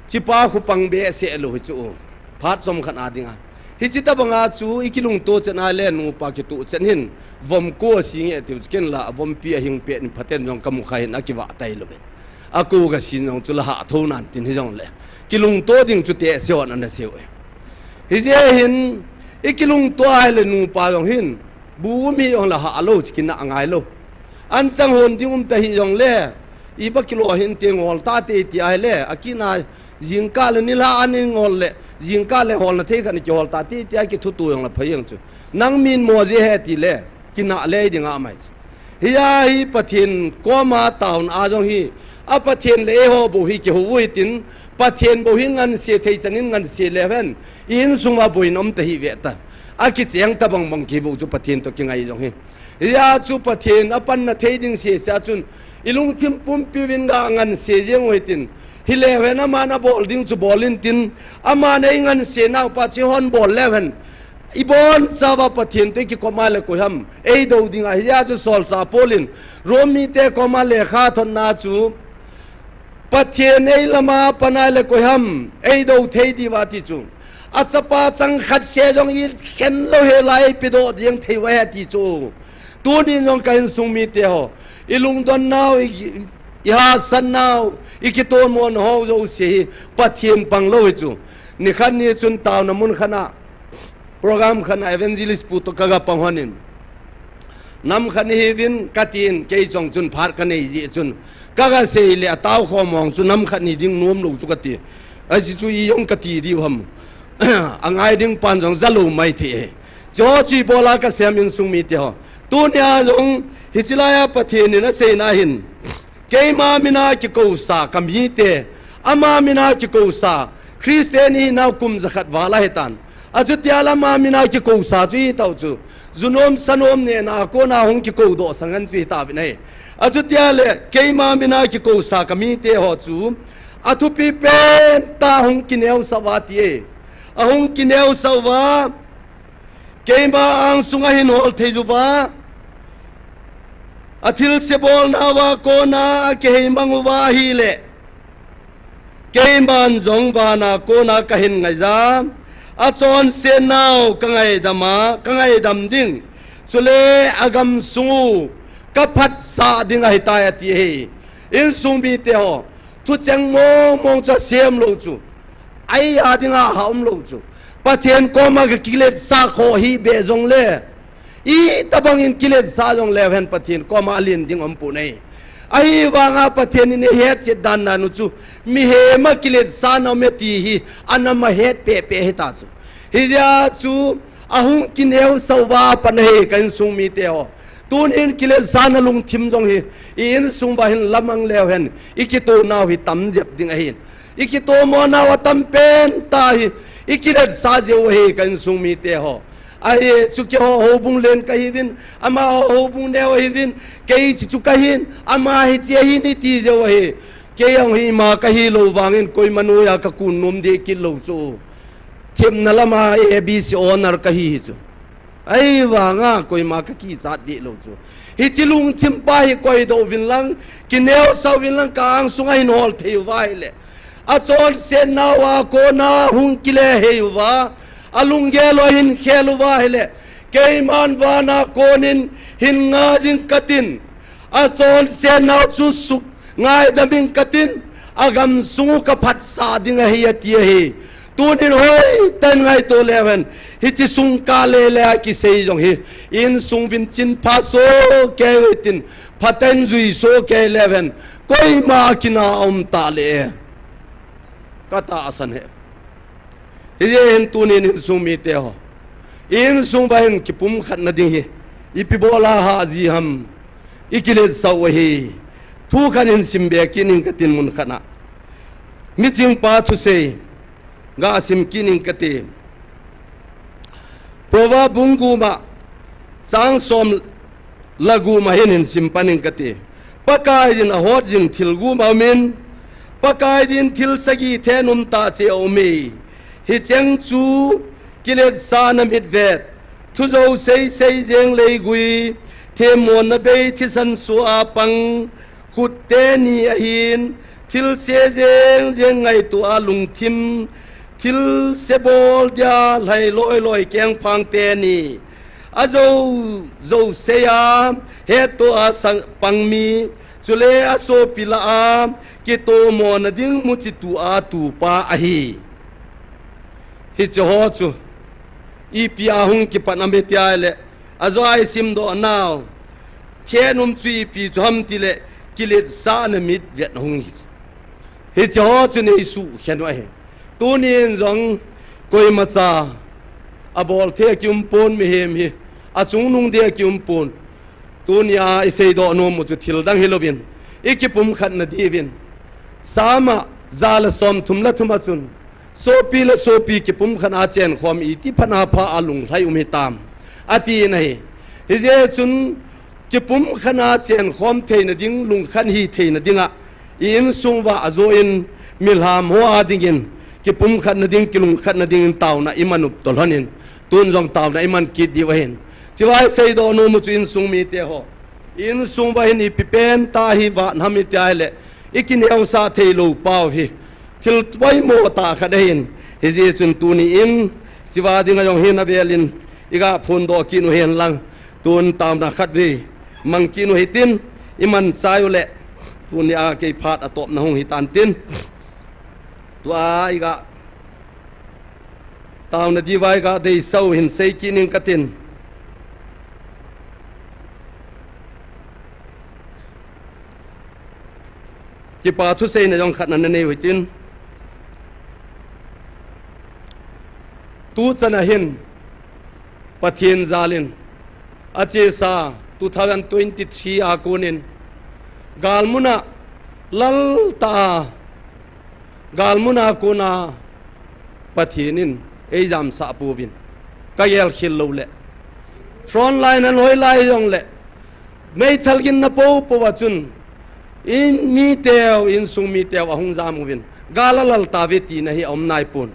chi pa khu pang be se lo chu phat som khan a dinga hi chi ta banga chu ikilung to chana le nu pa ki tu chen hin vom ko si nge tu ken la vom pi a hing pe ni phaten jong kamu kha hin akiwa tai lo ben aku ga sin jong chu la ha tho nan tin hi jong le kilung to ding chu te se on an se we hi je hin ikilung to ai le nu pa jong hin bu mi jong la ha lo kin na ngai lo an chang hon ding ta hi jong le i ba kilo hin te ngol ta te ti ai le akina jingka le ni la an ngol le jingka le hol na the kan ki hol ta ti ti ki thu tu yong la phayang chu nang min mo je he ti le kina le dinga mai hiya hi pathin koma taun a jong hi a pathin le ho bo hi ki ho wi tin pathin bo hi ngan se thei chanin ngan se leven in sunga boinom ta hi ve ta a ki cheng ta bang bang ki bo chu pathin to ki ngai jong hi hiya chu pathin apan na thei ding se sa chun ilung thim pum pi win ga ngan se jeng wi tin hileven amana bol ding chu bolin tin amana ingan se na pa chi hon bol leven ibon chawa pathin te ki komale ko ham ei do ding a ya chu sol sa polin romi te komale kha thon na chu pathin ei lama panale ko ham ei do thei di wa ti chu achapa chang khat se jong i khen lo he lai pi do ding thei wa ti chu tu ni jong kain sung mi te ho ilung don nau ya san nau ikiton mon ho jo se pathin pang lo chu ni khan ni chun taw na mun khana program khana evangelist pu to kaga panghonin nam khan hi vin katin ke chong chun phar kan nei ji chun kaga se le taw kho mong chu nam khan ni ding nom lo chu kati a ji chu i yong kati ri ham angai ding pan jong zalu mai the jo chi bola ka semin sung mi te ho tu nya jong hichilaya pathin ni na se na hin keima mina ki ko sa kami te ama mina ki ko sa Christiani na kum zakhat wala hetan ajutiala ma mina ki ko sa chi tau chu zunom sanom ne na ko na hong ki ko do sangan chi ta binai ajutiale keima mina ki ko sa kami te ho chu athupi pen ta hong ki neu sawati e ahong ki neu sawa keima ang sunga hin hol thejuwa athil se bol na wa ko na ke mangu wa hi le ke man zong wa na ko na ka hin ngai za a chon se nau ka ngai dama ka ngai dam ding sule agam sungu ka phat sa ding ai ta ya ti he in sung bi te ho thu chang mo mong cha sem lo chu ai ya ding a haum lo chu pathen ko ma ka kilet sa kho hi be zong le i tabang in kilet sa jong leven pathin ko ma lin ding om pu nei ai wanga pathin ni he che dan na nu chu mi he ma kilet sa no me ti hi anama het pe pe he ta chu hi ja chu ahung kineu sawa pan he kan sung mi te ho tun in kilet sa na lung thim jong hi in sung ba hin lamang lew hen ikito naw hi tam jep ding a hin ikito mo na wa tam pen ta hi ikilet sa je he kan sung mi te ho ai chuki ho bung len ka hivin ama ho bung ne ho hivin ke chu ka hin ama hi che hi ni ti je ho he ke yang hi ma ka hi lo wangin koi manu ya ka kun nom de ki lo chu them na lama abc honor ka hi chu ai wanga koi ma ka ki za de lo chu hi chilung thim pa hi koi do vin lang ki neo sau vin lang ka ang sungai nol thei vai le a chon se na wa ko na hung ki le he wa alung gelo hin kheluwa hele keiman wana konin hin nga jing katin achon se nau chu suk ngai daming katin agam sungu ka phat sa ding a hi ati hi tunin hoi tan ngai to leven hi chi sung ka le le ki sei jong hi in sung vin chin pha so ke tin phaten zui so ke leven koi ma kina om ta le kata asan he hin tunin hin sung mi te ho in sung ba hin ki pum khat na ding hi ipi bola ha ji ham ikile saw hi thu kan in simbe kinin katin mun khana mi ching pa thu se ga sim kinin kate pova bungu ma sang som lagu ma hin sim panin kate pakai jin a hot jing thilgu ma min pakai din thil sagi thenum ta che o me hi cheng chu kilet sa nam hit vet thu zo sei jeng lei gui the mon na be thi san su a pang khut te ni a hin thil se jeng ngai tu a lung thim thil se bol dia lai loi keng phang te ni a zo se ya he to a sang pang mi chule a so pila a ki to mo na ding mu chi tu a tu pa a hi cho ho chu i pia hung ki pa na me tia le a zo ai sim do now thienum chui pi chom ti le ki le sa na mit viet hung hi cho ho chu nei su khen wa he tu nin zong koi ma cha a bol the kyum pon mi hem hi a chung nung de kyum pon tu nia i sei do no mu chu thil dang hilovin ikipum khat na divin sama zala som thumla thuma chun sopi ki pum khana chen khom i ti phana pha alung lai hi tam ati nei hi je chun ki pum khana chen khom theina ding lung khan hi theina dinga in sungwa azo in milham ho adingin ki pum khan na ding ki lung khan na ding taw na imanup tolhanin tun jong taw na iman ki diwahin chiwai sei do no mu chu in sung mi te ho in sungwa hin i pipen ta hi wa nam ti ai le ikin eng sa thei lo pau hi thil twai mo ta kha dein hi je chun tu ni in chiwa dinga jong hin avelin iga phun do ki nu hen lang tun tam na khat vi mang ki nu hitin iman sayu le tu ni a ke phat atop na hong hitan tin tua iga taw na diwai ga dei sau hin sei ki ning katin ki pa thu sei na jong khat na nei hitin tu chana hin pathian zalin ache sa 2023 a kunin galmuna lalta galmuna kuna pathianin exam sa puvin kayel khil lo le front line an hoi lai jong le mei thalgin na po wachun in mi teo in sung mi teo ahung jam win galalal ta veti na hi om nai pun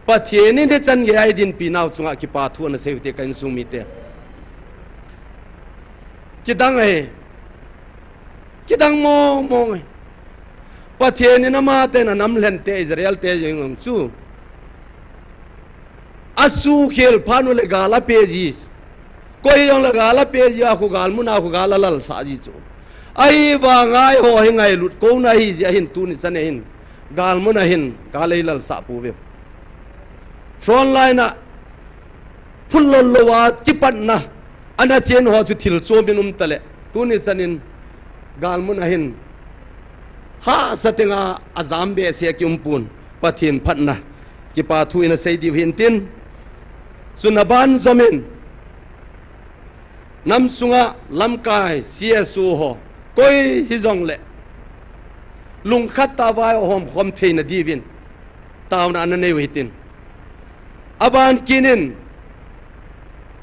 pathianin he chan ge ai din pinau chunga ki pa thu na sevte kan sung mi te kidang mo ngai pathianin ama te na nam len te Israel te jeng chu asu khel phanu le gala peji koi yong le gala peji a khu gal mun a khu gala lal sa ji chu ai wa ngai ho hi ngai lut ko na hi ja hin tu ni chane hin gal mun a hin galai lal sa pu ve front line a phul lo wa kipat na ana chen ho chu thil cho binum tale tu ni chanin gal mun a hin ha satenga azam be se kyum pun pathin phatna ki pa thu ina sei di hin tin sunaban zomin nam sunga lamkai csu ho koi hizong le lung khat ta vai hom khom theina divin taw na an nei witin aban kinin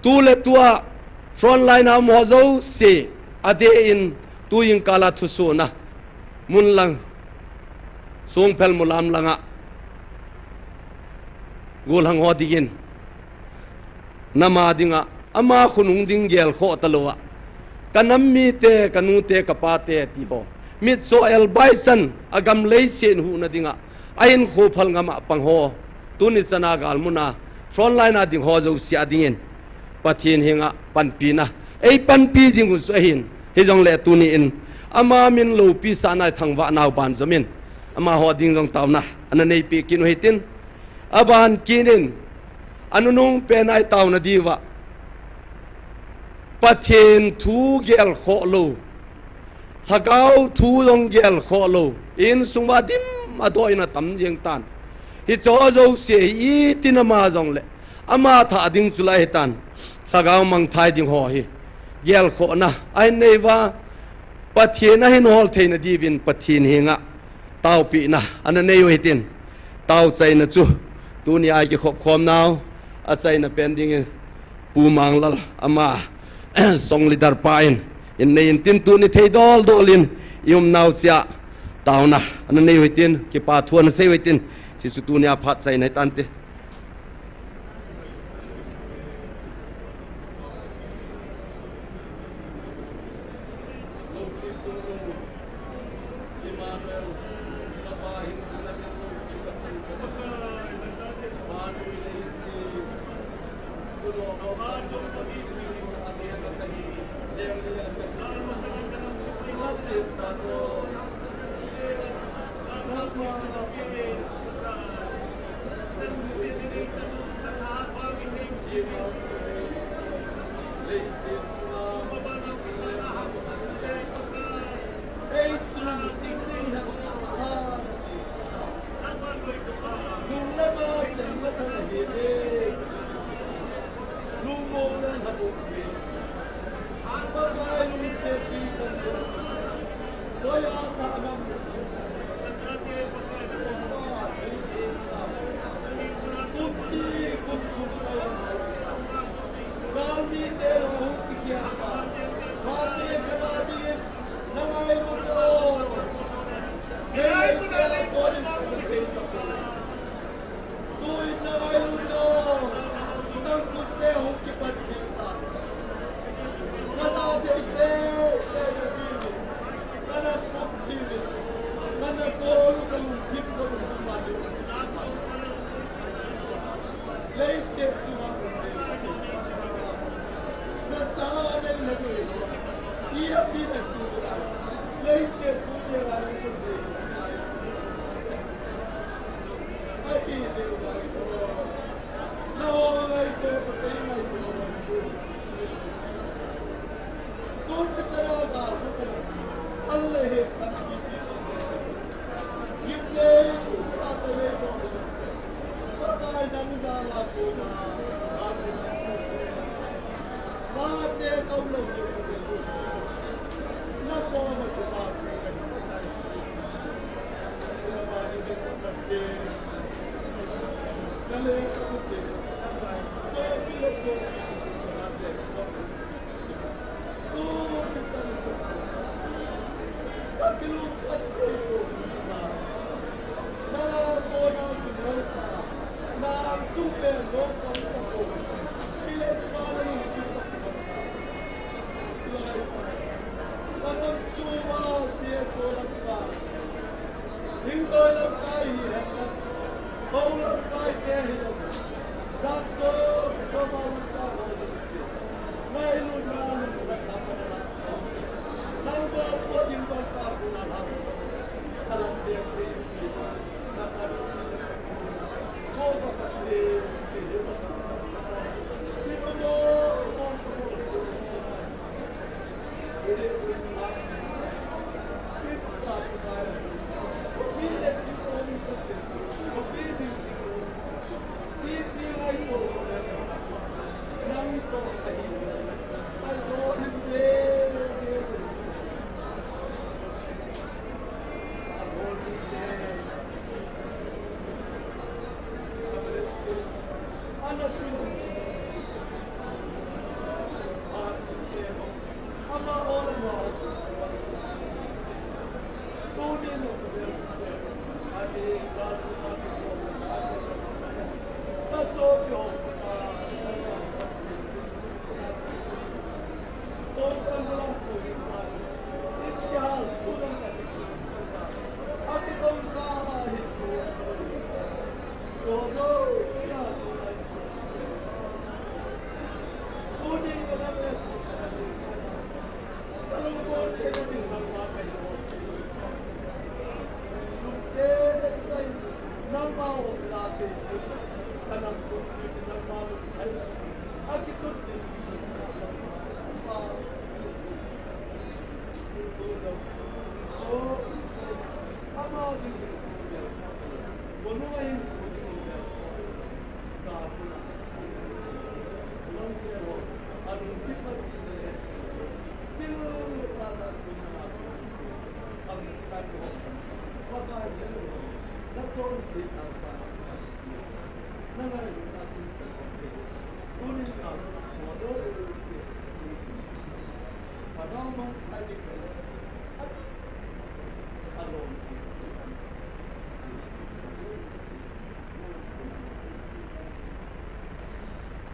tu le tua front line am hozo se ade in tu yin kala thu so na mun lang song phel mulam langa gol hang ho digin nama dinga ama khunung ding gel kho talowa kanam mi te kanu te kapate ti bo mit so el baisan agam leisen hu na dinga ain kho phal ngama pang ho tuni sana gal muna front line ading ho zo sia dingin pathin hinga panpina ei panpi jingu so hin he jong le tuni in ama min lo pi sana thangwa naw ban zamin ama ho ding jong tawna ananei pi kinu hitin aban kinin anunung penai tawna diwa pathin thu gel kho lo hagau thu jong gel kho lo in sungwa dim adoina tam jeng tan hi cho zo se i tinama jong le ama tha ding chulai hitan hagau mang thai ding ho hi gel kho na ai nei wa pathin na hin hol theina divin pathin hinga taw pi na ananei hitin taw chai na chu tuni ai ki khop khom naw a chai na pending pu manglal ama song lidar pain in nei tin tuni thei dol dolin yum naw cha taw na ananei hitin ki pa thuan sei hitin si chu tuni a phat chai nai tan te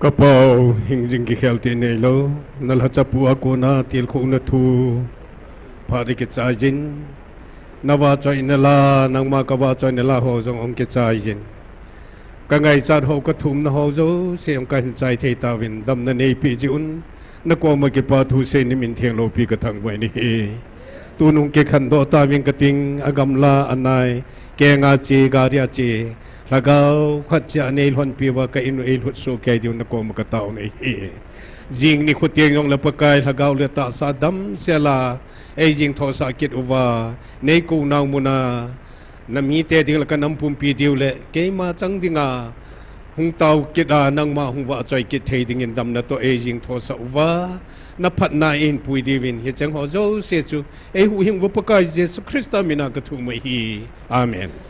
กระเป๋าหิงจิงกิเขลตีเนโลนัลฮัจปูอากูนาตีลคูนทู พาริกิจใจยินนว่าใจนลานางมากว่าใจนลาโหจงองกิจใจยินกังไงจัดโหกทุมนะโหโจเสียงกันใจเทตาวินดำนันเอปีจุนนักว่ามาเก็บปาทูเซนิมินเทียงโลปีกระทังไว้นี่ตูนุงเกขันโดตาวิงกติงอากำลาอันนายแกงอาเจกาเรียเจลากาวขัดจะเนลหันปีว่ากับอินุเอลหุดโซแกดิวนักว่ามาเกตานี่จิงนี่ขุดเตียงยองละปะกายลากาวเลตาสาดัมเซลาไอจิงทอสากิดอุวาในกูนาวมุนานามีเตดิงละกันน้ำปุ่มปีดิวเละเกมาจังดิงาหงเตากิดานังมาหงว่าใจกิดเทดิงินดำนาตัวเอจิงทอสอุวานับพัดนาอินปุยดีวินเฮจังหอโจเสจูเอหูหิงวปกายเยซูคริสต์มินากระทุมฮีอาเมน